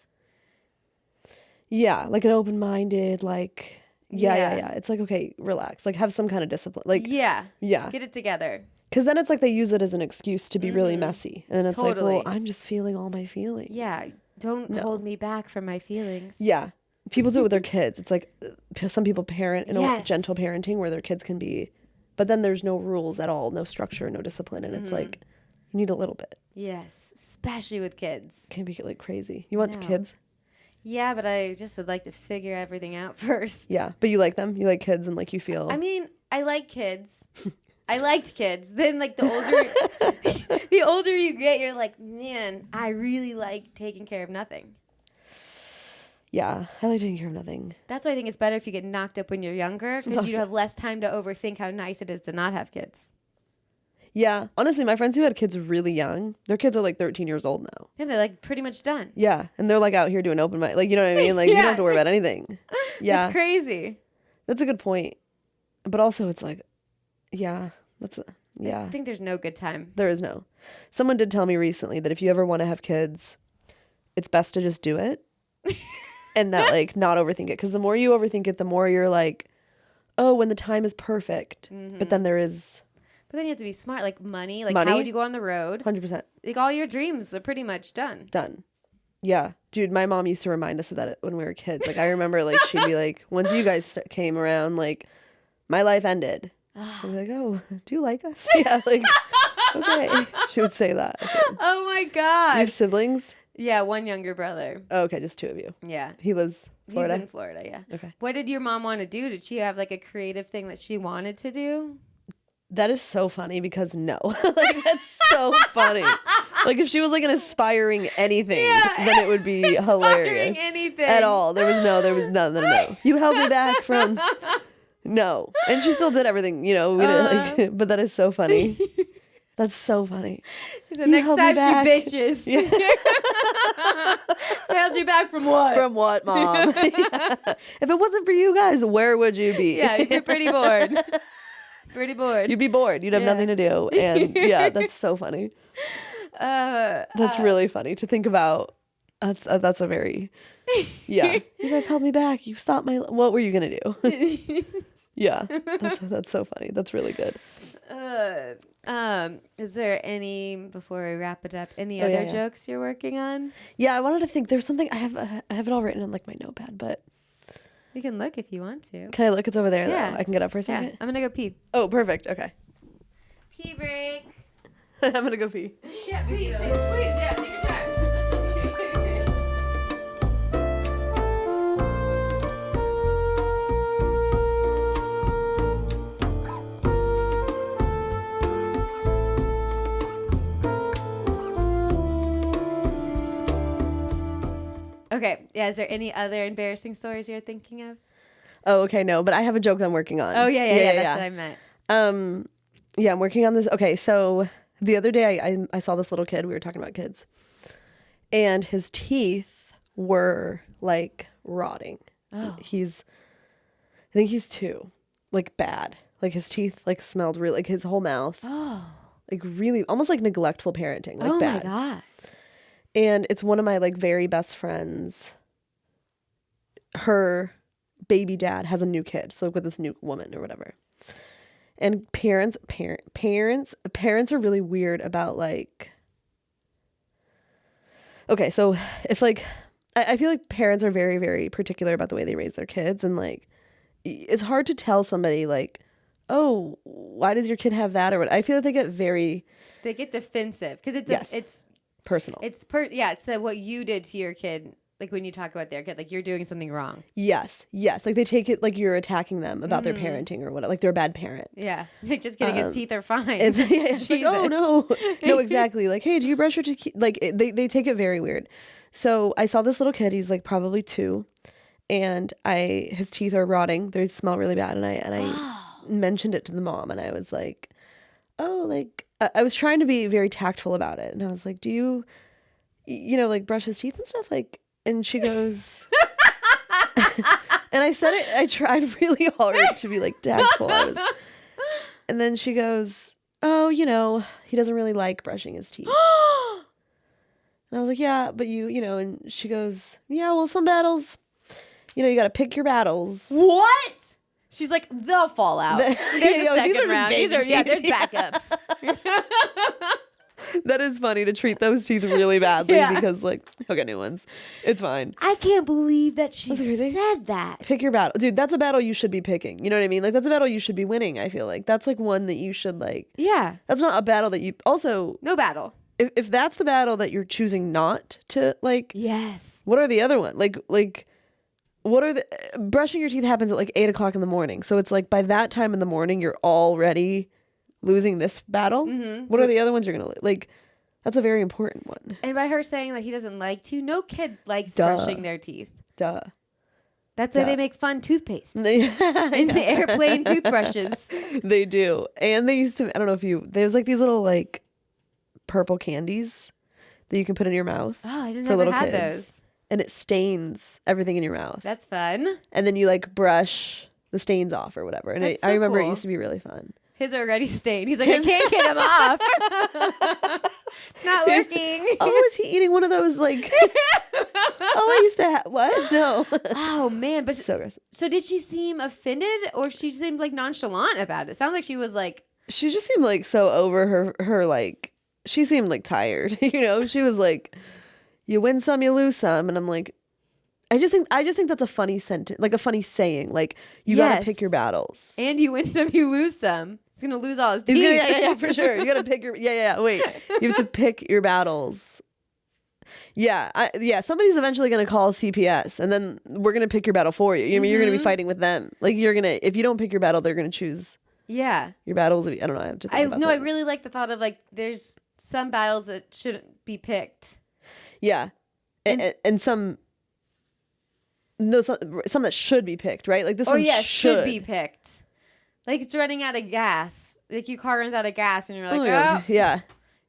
Yeah, like an open-minded, like, Yeah. yeah. It's like, okay, relax. Like, have some kind of discipline. Like, Yeah. yeah. Get it together. Because then it's like they use it as an excuse to be really messy. And then it's like, Totally. well, I'm just feeling all my feelings. Yeah. Don't hold me back from my feelings. Yeah. People do it with their kids. It's like some people parent in a Yes. gentle parenting where their kids can be, but then there's no rules at all, no structure, no discipline. And it's like, you need a little bit. Yes. Especially with kids. Can't be like crazy. You want No. kids? Yeah, but I just would like to figure everything out first. Yeah. But you like them? You like kids and like you feel. I mean, I like kids. I liked kids. Then like the older you get, you're like, man, I really like taking care of nothing. Yeah. I like taking care of nothing. That's why I think it's better if you get knocked up when you're younger because you have less time to overthink how nice it is to not have kids. Yeah. Honestly, my friends who had kids really young, their kids are like 13 years old now. Yeah, they're like pretty much done. Yeah. And they're like out here doing open mic. Like, you know what I mean? Like, you don't have to worry about anything. Yeah. That's crazy. That's a good point. But also it's like, yeah, yeah. I think there's no good time. There is no. Someone did tell me recently that if you ever want to have kids, it's best to just do it and not like not overthink it. Because the more you overthink it, the more you're like, oh, when the time is perfect. But then there is. But then you have to be smart, like money. Like how would you go on the road? 100%. Like all your dreams are pretty much done. Done. Yeah. Dude, my mom used to remind us of that when we were kids. Like I remember like she'd be like, once you guys came around, like my life ended. I'd be like, oh, do you like us? Yeah, like, okay. She would say that. Oh my You God. have siblings? Yeah, one younger brother. Oh, okay, just two of you. Yeah. He lives Florida? He's in Florida, yeah. Okay. What did your mom want to do? Did she have like a creative thing that she wanted to do? That is so funny because no. Like, that's so funny. Like, if she was like an aspiring anything, then it would be hilarious. Anything. At all. There was no. You held me back from... No. And she still did everything, you know. We did, like, but that is so funny. That's so funny. So next held me time back. she bitches. Yeah. I held you back from what? From what, Mom? Yeah. If it wasn't for you guys, where would you be? Yeah, you'd be pretty bored. Pretty bored. You'd be bored. You'd have nothing to do. And yeah, that's so funny. That's really funny to think about. That's a very, yeah. You guys held me back. You stopped my, what were you going to do? Yeah, that's so funny. That's really good. Is there any, before we wrap it up, any other jokes you're working on? Yeah, I wanted to think. There's something I have it all written on like my notepad, but You can look if you want to. can I look? It's over there. Yeah. Though. I can get up for a second. Yeah, I'm gonna go pee. Oh, perfect. Okay. Pee break. I'm gonna go pee. Yeah, please, yeah, take your time. Okay, yeah, is there any other embarrassing stories you're thinking of? Oh, okay. No, but I have a joke I'm working on. Oh, yeah, that's what I meant. Yeah, I'm working on this. Okay, so the other day I saw this little kid. We were talking about kids, and his teeth were like rotting. Oh. I think he's 2, like bad. Like his teeth like smelled really, like his whole mouth. Oh. Like really, almost like neglectful parenting. Like Oh bad. my God. And it's one of my like very best friends. Her baby dad has a new kid, so like with this new woman or whatever. And parents are really weird about like. Okay, so if like, I feel like parents are very, very particular about the way they raise their kids, and like, it's hard to tell somebody like, oh, why does your kid have that or what? I feel like They get defensive because it's personal. It's what you did to your kid. Like when you talk about their kid, like you're doing something wrong. Yes. Like they take it like you're attacking them about their parenting or whatever. Like they're a bad parent. Yeah. Like just kidding, his teeth are fine. It's like, oh no. No, exactly. Like, hey, do you brush your teeth? Like they take it very weird. So I saw this little kid. He's like probably 2. and his teeth are rotting. They smell really bad, and I mentioned it to the mom, and I was like, oh, like I was trying to be very tactful about it, and I was like, do you like brush his teeth and stuff, like? And she goes, and I said it. I tried really hard to be like tactful. And then she goes, oh, he doesn't really like brushing his teeth. And I was like, yeah, but and she goes, yeah, well, some battles, you got to pick your battles. What? She's like, they'll fall out. There's a second these are round. There's backups. That is funny to treat those teeth really badly because, like, I'll get new ones. It's fine. I can't believe that she said that. Pick your battle. Dude, that's a battle you should be picking. You know what I mean? Like, that's a battle you should be winning, I feel like. That's, like, one that you should, like... Yeah. That's not a battle that you... Also... No battle. If that's the battle that you're choosing not to, like... Yes. What are the other ones? Like... What are the... Brushing your teeth happens at, like, 8 o'clock in the morning. So it's, like, by that time in the morning, you're already losing this battle. Mm-hmm. What are the other ones you're going to... Like... That's a very important one. And by her saying that he doesn't like to, no kid likes brushing their teeth. Duh. That's why they make fun toothpaste. In the airplane toothbrushes. They do. And they used to, I don't know if there's like these little like purple candies that you can put in your mouth. Oh, I didn't know had those. And it stains everything in your mouth. That's fun. And then you like brush the stains off or whatever. And I remember it used to be really fun. His are already stained. He's like, I can't get him off. It's not working. Is he eating one of those like... I used to have... What? No. Oh, man. But so gross. So did she seem offended or she seemed like nonchalant about it? Sounds like she was like... She just seemed like so over her like... She seemed like tired, She was like, you win some, you lose some. And I'm like... I just think that's a funny sentence, like a funny saying. Like, you gotta pick your battles. And you win some, you lose some. He's gonna lose all his teeth. Yeah, for sure. You gotta pick your wait. You have to pick your battles. Yeah, somebody's eventually gonna call CPS, and then we're gonna pick your battle for you. You're gonna be fighting with them. Like if you don't pick your battle, they're gonna choose. Yeah. Your battles. I don't know. I have to think about that. I really like the thought of like there's some battles that shouldn't be picked. Yeah, and some. No, some that should be picked, right? Like this one should be picked. Like it's running out of gas. Like your car runs out of gas and you're like, yeah.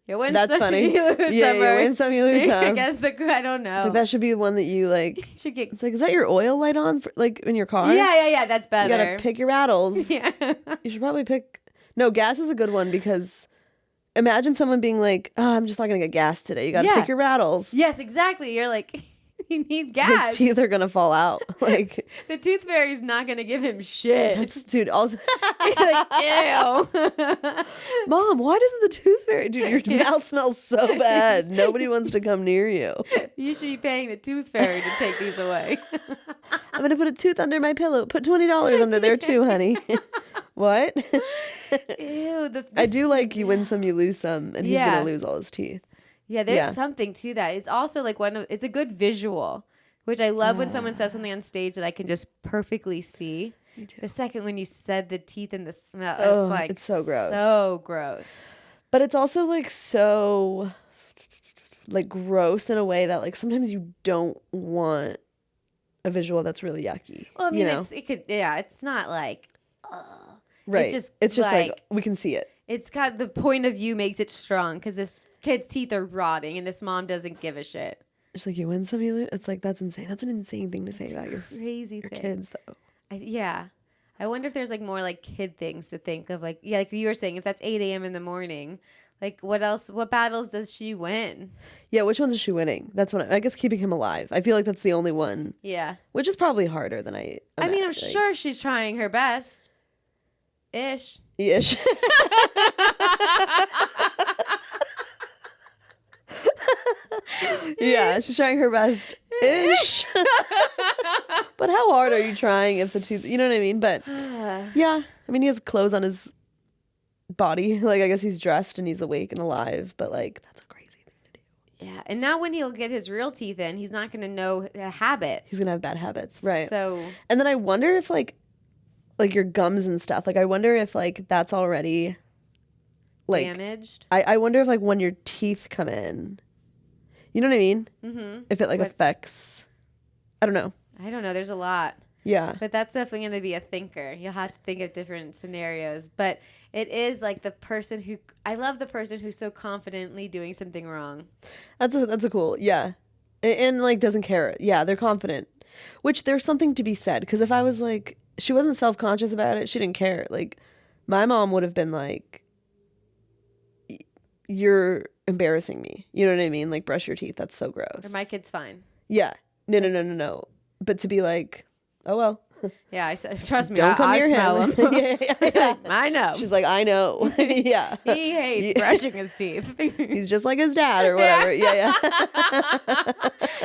You win That's some, funny. You lose some. You win some, you lose some. I guess I don't know. It's like that should be one that you like. Should get. It's like, is that your oil light on for, like in your car? Yeah. That's better. You gotta pick your battles. Yeah. You should probably pick. No, gas is a good one because imagine someone being like, "Oh, I'm just not gonna get gas today." You gotta pick your battles. Yes, exactly. You're like. You need gas. His teeth are gonna fall out. Like the tooth fairy's not gonna give him shit. Dude, also like, ew. Mom, why doesn't the tooth fairy? Dude, your mouth smells so bad. Nobody wants to come near you. You should be paying the tooth fairy to take these away. I'm gonna put a tooth under my pillow. Put $20 under there too, honey. What? Ew. I do like you win some, you lose some, and he's gonna lose all his teeth. Yeah, there's something to that. It's also like it's a good visual, which I love when someone says something on stage that I can just perfectly see. The second when you said the teeth and the smell, it's like it's so gross. So gross. But it's also like so like gross in a way that like sometimes you don't want a visual that's really yucky. Well, I mean, it's not like right. It's just like we can see it. It's got the point of view makes it strong because this kid's teeth are rotting and this mom doesn't give a shit. It's like you win some, you lose. It's like that's insane. That's an insane thing to say about your kids, though. I wonder if there's like more like kid things to think of, like like you were saying, if that's 8 a.m. in the morning, like what else? What battles does she win? Yeah, which ones is she winning? That's what I guess keeping him alive. I feel like that's the only one. Yeah, which is probably harder than I. I mean, I'm sure she's trying her best. Ish. Yeah, she's trying her best. Ish. But how hard are you trying if the tooth, you know what I mean? But yeah, I mean, he has clothes on his body. Like, I guess he's dressed and he's awake and alive, but like, that's a crazy thing to do. Yeah. And now when he'll get his real teeth in, he's not going to know a habit. He's going to have bad habits. Right. So. And then I wonder if like your gums and stuff, like, I wonder if like that's already like damaged. I wonder if like when your teeth come in, you know what I mean? Mm-hmm. If it like affects, I don't know. I don't know. There's a lot. Yeah. But that's definitely going to be a thinker. You'll have to think of different scenarios. But it is like the person who, I love the person who's so confidently doing something wrong. That's a cool, yeah. And like doesn't care. Yeah, they're confident. Which there's something to be said. Because if I was like, she wasn't self-conscious about it, she didn't care. Like, my mom would have been like, you're embarrassing me. You know what I mean? Like, brush your teeth. That's so gross. Or my kid's fine. Yeah. No. But to be like, oh well. Yeah, I said, trust me, Don't come I near smell him. him. Yeah. I know. She's like, I know. Yeah. He hates brushing his teeth. He's just like his dad or whatever. Yeah.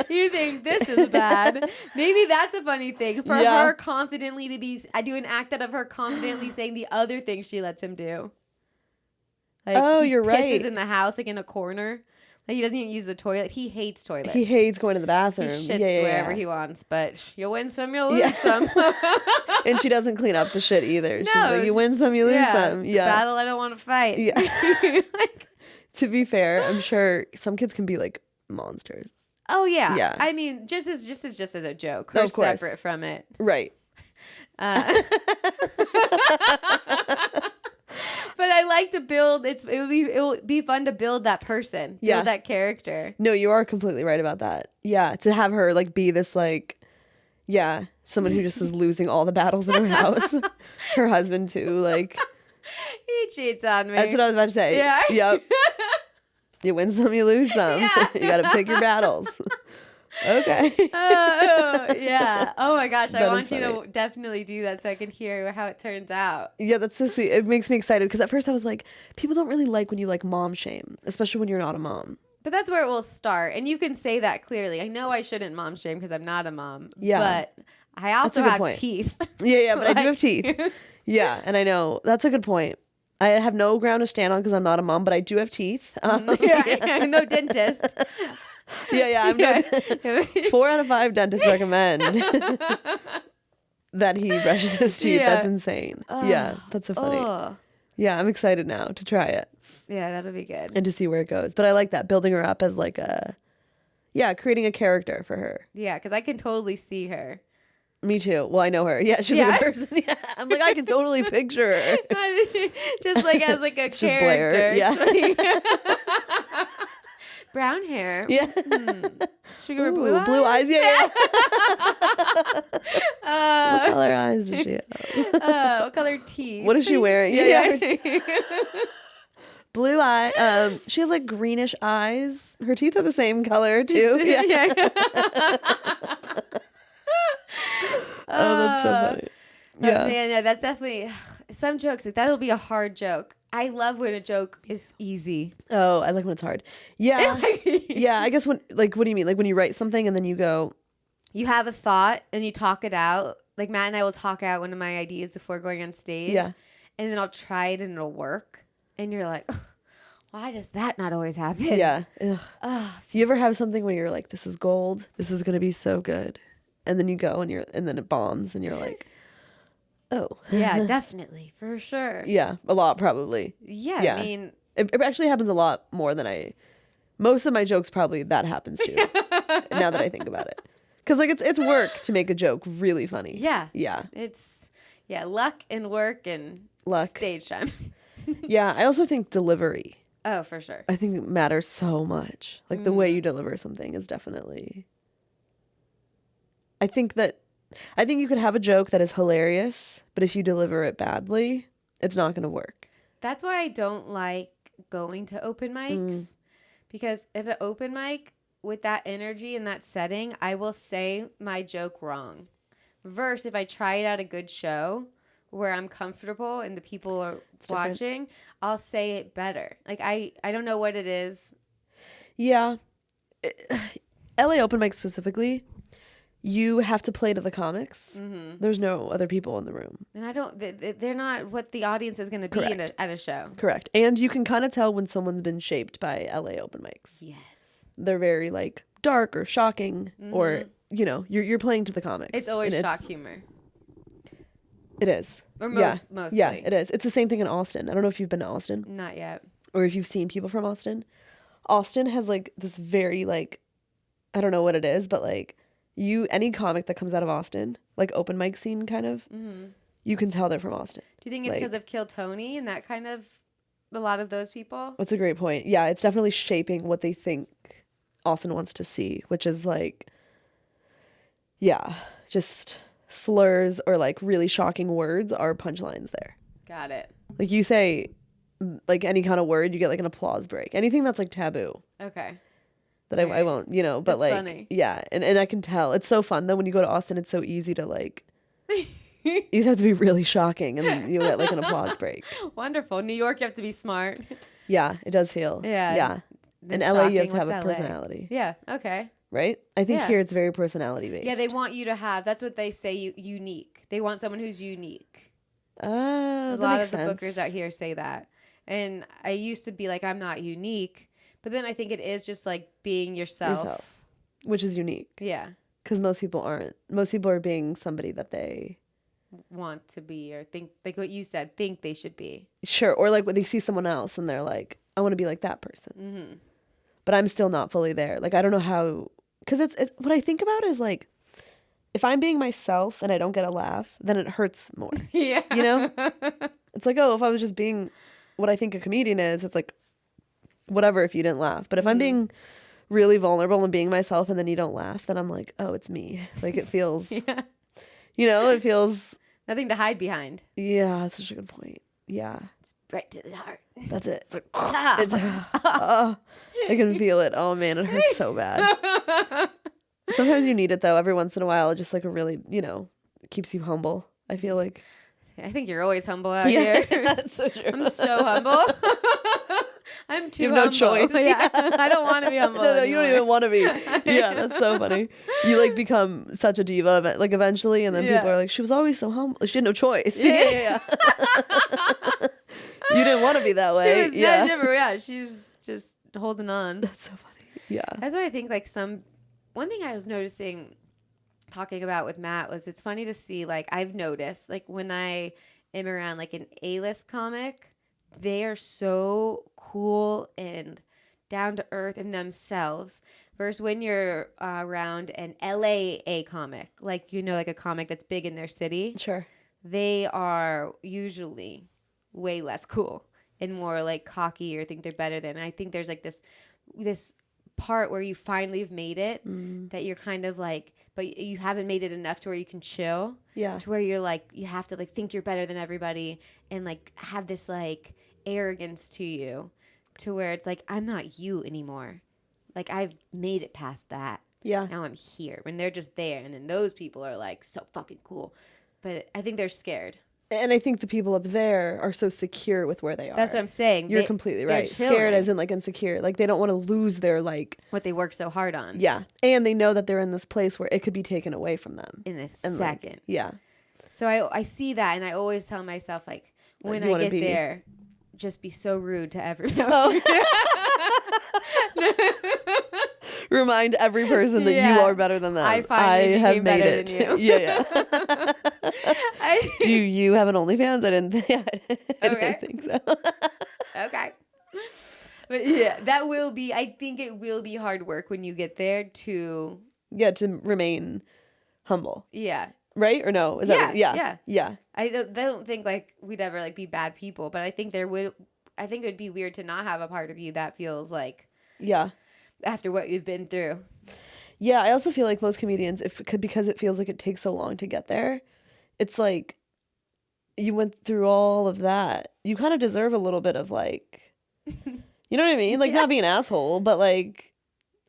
You think this is bad? Maybe that's a funny thing for her confidently to be. I do an act out of her confidently saying the other things she lets him do. Like, you're right. He pisses in the house, like in a corner. Like, he doesn't even use the toilet. He hates toilets. He hates going to the bathroom. He shits wherever he wants, but you'll win some, you'll lose some. And she doesn't clean up the shit either. No, She's like, you win some, you lose some. It's a battle I don't want to fight. Yeah. To be fair, I'm sure some kids can be like monsters. Oh yeah. Yeah. I mean, just as a joke. No, They're of course. separate from it. Right. But I like to build. It will be fun to build that person. Build that character. No, you are completely right about that. Yeah, to have her like be this like, someone who just is losing all the battles in her house. Her husband too, like. He cheats on me. That's what I was about to say. Yeah. Yep. You win some, you lose some. Yeah. You got to pick your battles. Okay. Yeah. Oh my gosh. I want you funny. to definitely do that so I can hear how it turns out. Yeah, that's so sweet. It makes me excited because at first I was like, people don't really like when you like mom shame, especially when you're not a mom. But that's where it will start. And you can say that clearly. I know I shouldn't mom shame because I'm not a mom. Yeah. But I also have teeth. Yeah, but I do have teeth. Yeah, and I know. That's a good point. I have no ground to stand on because I'm not a mom, but I do have teeth. I'm no dentist. I'm no 4 out of 5 dentists recommend that he brushes his teeth. Yeah. That's insane. Yeah, that's so funny. Yeah, I'm excited now to try it. Yeah, that'll be good. And to see where it goes. But I like that, building her up as like creating a character for her. Yeah, because I can totally see her. Me too. Well, I know her. Yeah, she's a good person. Yeah. I'm like, I can totally picture her. Just like as like a it's character. Just Blair. Yeah. Brown hair. Yeah. Sugar blue eyes. Yeah. What color eyes does she have? What color teeth? What is she wearing? Yeah. Blue eye. She has like greenish eyes. Her teeth are the same color too. Yeah. Oh, that's so funny. Yeah. Man, yeah, that's definitely some jokes. Like, that'll be a hard joke. I love when a joke is easy. Oh, I like when it's hard. Yeah. Yeah. I guess what do you mean? Like when you write something and then you go, you have a thought and you talk it out. Like Matt and I will talk out one of my ideas before going on stage. Yeah. And then I'll try it and it'll work. And you're like, why does that not always happen? Yeah. Ugh. You ever have something where you're like, this is gold. This is going to be so good. And then you go and then it bombs and you're like, oh. Yeah, definitely. For sure. Yeah. A lot probably. Yeah. I mean, it actually happens a lot more than most of my jokes probably that happens to. Now that I think about it. Because like it's work to make a joke really funny. Yeah. Yeah. It's luck and work and stage time. Yeah. I also think delivery. Oh, for sure. I think it matters so much. Like the way you deliver something is definitely. I think you could have a joke that is hilarious, but if you deliver it badly, it's not going to work. That's why I don't like going to open mics because at an open mic with that energy and that setting, I will say my joke wrong. Versus if I try it at a good show where I'm comfortable and the people are watching, I'll say it better. Like I don't know what it is. Yeah. LA open mic specifically, you have to play to the comics. Mm-hmm. There's no other people in the room. And they're not what the audience is going to be at a show. Correct. And you can kind of tell when someone's been shaped by LA open mics. Yes. They're very like dark or shocking or, you're playing to the comics. It's always shock humor. It is. Or mostly. Yeah, it is. It's the same thing in Austin. I don't know if you've been to Austin. Not yet. Or if you've seen people from Austin. Austin has like this very like, I don't know what it is, but like, any comic that comes out of Austin, like open mic scene kind of, you can tell they're from Austin. Do you think it's because of Kill Tony and that kind of, a lot of those people? That's a great point. Yeah, it's definitely shaping what they think Austin wants to see, which is like, yeah, just slurs or like really shocking words are punchlines there. Got it. Like you say, like any kind of word, you get like an applause break. Anything that's like taboo. Okay. That I won't, you know, but That's like, funny. yeah. And I can tell. It's so fun though when you go to Austin, it's so easy to like, you just have to be really shocking and then you get like an applause break. Wonderful. New York, you have to be smart. Yeah, it does feel. Yeah. Yeah. In LA, you have to have a personality. Yeah. Okay. Right? I think here it's very personality based. Yeah, they want you to have, that's what they say, unique. They want someone who's unique. A lot of the bookers out here say that. And I used to be like, I'm not unique. But then I think it is just like being yourself. Which is unique. Yeah. Because most people aren't. Most people are being somebody that they want to be or think, like what you said, think they should be. Sure. Or like when they see someone else and they're like, I want to be like that person. Mm-hmm. But I'm still not fully there. Like, I don't know how, because it's what I think about is like, if I'm being myself and I don't get a laugh, then it hurts more. Yeah. You know? It's like, oh, if I was just being what I think a comedian is, it's like, whatever if you didn't laugh. But if I'm being really vulnerable and being myself and then you don't laugh, then I'm like, oh, it's me. Like it feels, you know, it feels. Nothing to hide behind. Yeah, that's such a good point. Yeah. It's right to the heart. That's it. It's like, I can feel it. Oh man, it hurts so bad. Sometimes you need it though. Every once in a while, just like a really, you know, keeps you humble. I feel like. I think you're always humble out here. That's so true. I'm so humble. I'm too humble. You have no choice. Yeah. I don't want to be humble. No, you don't even want to be. Yeah, that's so funny. You like become such a diva, like eventually, and then people are like, she was always so humble. She had no choice. Yeah. You didn't want to be that way. She was just holding on. That's so funny. Yeah. That's why I think like one thing I was noticing talking about with Matt was it's funny to see, like I've noticed, like when I am around like an A-list comic, they are so cool and down to earth in themselves versus when you're around an LA comic, like, you know, like a comic that's big in their city. Sure. They are usually way less cool and more like cocky or think they're better than. I think there's like this part where you finally have made it that you're kind of like, but you haven't made it enough to where you can chill. Yeah. To where you're like, you have to like think you're better than everybody and like have this like arrogance to you to where it's like, I'm not you anymore. Like I've made it past that. Yeah. Now I'm here. When they're just there. And then those people are like so fucking cool. But I think they're scared. And I think the people up there are so secure with where they are. That's what I'm saying. You're completely right. Scared as in like insecure. Like they don't want to lose their like what they work so hard on. Yeah. And they know that they're in this place where it could be taken away from them. In a second. Like, yeah. So I see that and I always tell myself like when I get there, just be so rude to everyone. Oh. Remind every person that you are better than them. I finally have made it. Than you. Yeah. Do you have an OnlyFans? I didn't think so. Okay. But yeah, I think it will be hard work when you get there to remain humble. Yeah. Right? Or no? Is that yeah. I don't think like we'd ever like be bad people, but I think it would be weird to not have a part of you that feels like after what you've been through. Yeah, I also feel like most comedians, because it feels like it takes so long to get there, it's like you went through all of that. You kind of deserve a little bit of like, you know what I mean? Like not being an asshole, but like,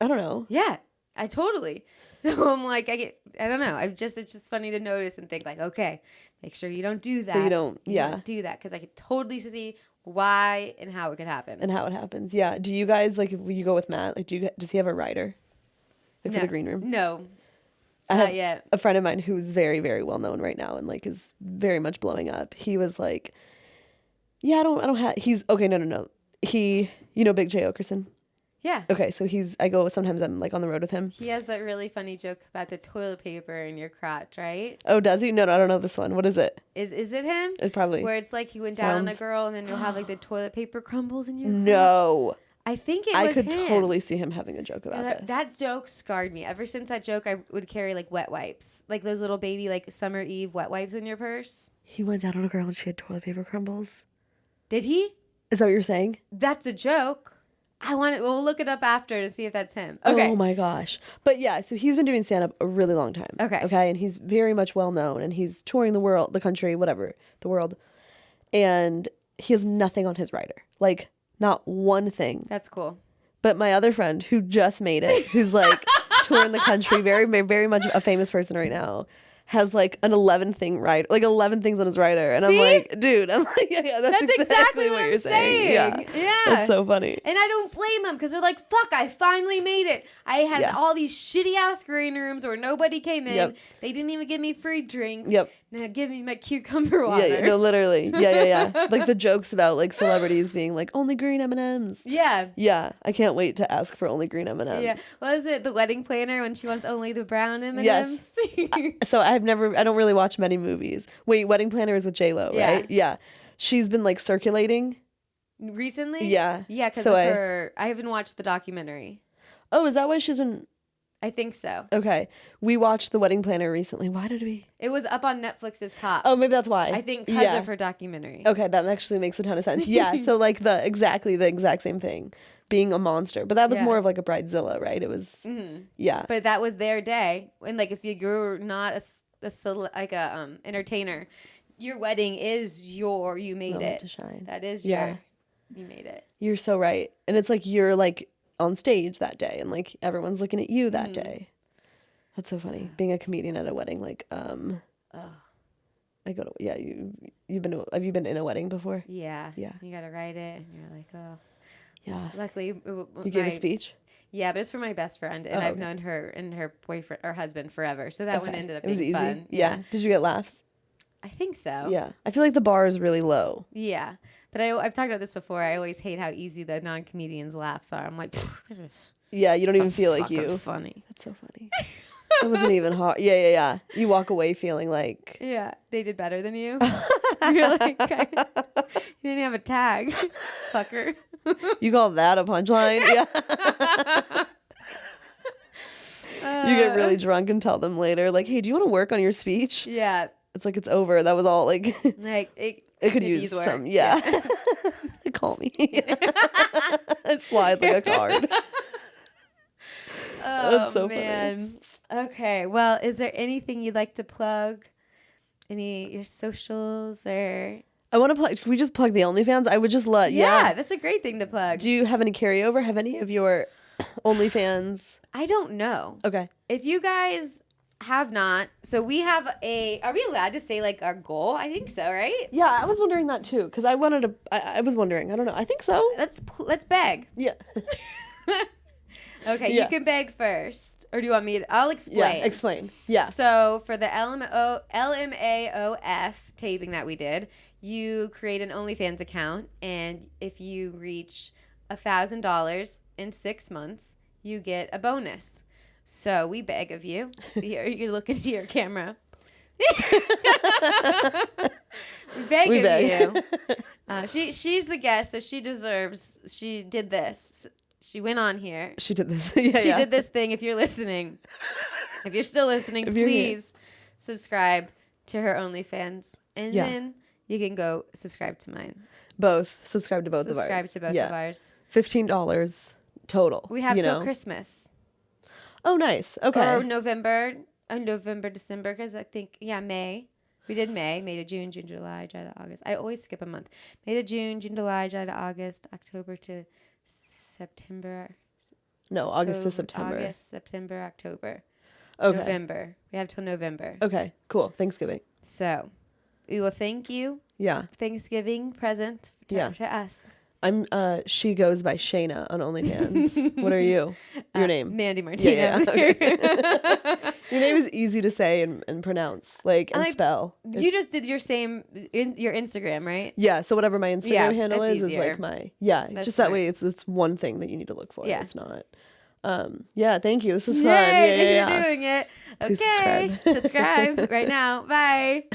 I don't know. Yeah, I totally. So I'm like, I don't know. It's just funny to notice and think like, okay, make sure you don't do that. You don't do that because I could totally see why and how it could happen. And how it happens. Yeah. Do you guys like if you go with Matt? Like, does he have a writer? Like for the green room? No. Not yet. A friend of mine who's very, very well known right now and like is very much blowing up. He was like, yeah, I don't have. He's okay. No. He, Big J Okerson. Yeah. Okay, so sometimes I'm like on the road with him. He has that really funny joke about the toilet paper in your crotch, right? Oh, does he? No, I don't know this one. What is it? Is it him? It's probably. Where it's like he went down on a girl and then you'll have like the toilet paper crumbles in your crotch. No. I think it I was could him. totally see him having a joke about this. That joke scarred me. Ever since that joke, I would carry like wet wipes, like those little baby like summer eve wet wipes in your purse. He went down on a girl and she had toilet paper crumbles. Did he? Is that what you're saying? That's a joke. We'll look it up after to see if that's him. Okay. Oh my gosh. But yeah, so he's been doing stand up a really long time. Okay. Okay. And he's very much well known and he's touring the world, the country, whatever, the world. And he has nothing on his rider. Like, not one thing. That's cool. But my other friend who just made it, who's like touring the country, very, very much a famous person right now, has like an 11 things on his rider. And See? I'm like, dude, yeah, that's exactly what you're saying. Yeah. That's so funny. And I don't blame them because they're like, fuck, I finally made it. I had all these shitty ass green rooms where nobody came in. Yep. They didn't even give me free drinks. Yep. Now give me my cucumber water. Yeah, no, literally. Yeah. Like the jokes about like celebrities being like, only green M&Ms. Yeah. Yeah, I can't wait to ask for only green M&Ms. Yeah. What is it? The wedding planner when she wants only the brown M&Ms? Yes. So I don't really watch many movies. Wait, Wedding Planner is with J-Lo, right? Yeah. She's been like circulating. Recently? Yeah. Yeah, because So of her. I haven't watched the documentary. Oh, is that why she's been... I think so. Okay. We watched The Wedding Planner recently. Why did we? It was up on Netflix's top. Oh, maybe that's why. I think because of her documentary. Okay, that actually makes a ton of sense. Yeah, so like the exact same thing. Being a monster. But that was more of like a Bridezilla, right? It was... Mm-hmm. Yeah. But that was their day. And like if you're not a entertainer, your wedding is you made Moment it. to shine. That is you made it. You're so right. And it's like you're like on stage that day and like everyone's looking at you that day. That's so funny. Being a comedian at a wedding, like I go to have you been in a wedding before? Yeah. Yeah. You gotta write it and you're like, oh. Yeah. Luckily you gave a speech? Yeah, but it's for my best friend and I've known her and her boyfriend or husband forever. So that one ended up being easy. fun. Yeah. Did you get laughs? I think so. Yeah. I feel like the bar is really low. Yeah. But I've talked about this before. I always hate how easy the non-comedians' laughs are. I'm like, yeah, you don't even feel like you. Funny. That's so funny. It wasn't even hard. Yeah. You walk away feeling like... Yeah, they did better than you. You're like, you didn't have a tag, fucker. You call that a punchline? Yeah. You get really drunk and tell them later, like, hey, do you want to work on your speech? Yeah. It's like, it's over. That was all like... Like, it could use some, yeah. Call me. Slide like a card. Oh, that's so man. Funny. Okay, well, is there anything you'd like to plug? Your socials or... I want to plug... Can we just plug the OnlyFans? I would just love... Yeah, that's a great thing to plug. Do you have any carryover? Have any of your OnlyFans... I don't know. Okay. If you guys... have not. So we have are we allowed to say like our goal? I think so, right? Yeah, I was wondering that too because I wanted to. I was wondering. I don't know. I think so. Let's beg. Yeah. Okay, you can beg first, or do you want me to? I'll explain. Yeah, explain. Yeah. So for the LMAOF taping that we did, you create an OnlyFans account, and if you reach $1,000 in 6 months, you get a bonus. So we beg of you. Here, you look into your camera. we beg of you. She's the guest, so she deserves. She did this. She went on here. She did this. She did this thing. If you're listening, if you're still listening, please subscribe to her OnlyFans, and then you can go subscribe to mine. Both. Subscribe to both of ours. Subscribe to both of ours. $15 total. We have till Christmas. Oh, nice. Okay. Or November, December, because I think, May. We did May to June, July to August. I always skip a month. May to June, July to August, October to September. No, August to September. August, September, October. Okay. November. We have till November. Okay, cool. Thanksgiving. So, we will thank you. Yeah. Thanksgiving present to us. I'm she goes by Shaena on OnlyFans. What are you? Your name? Mandy Martino. Yeah. Okay. Your name is easy to say and pronounce, and spell. You just did your Instagram, right? Yeah, so whatever my Instagram handle is easier. Like my just smart. That way it's one thing that you need to look for. Yeah. It's not. Thank you. This is fun. Yay, thanks for doing it. Please subscribe right now. Bye.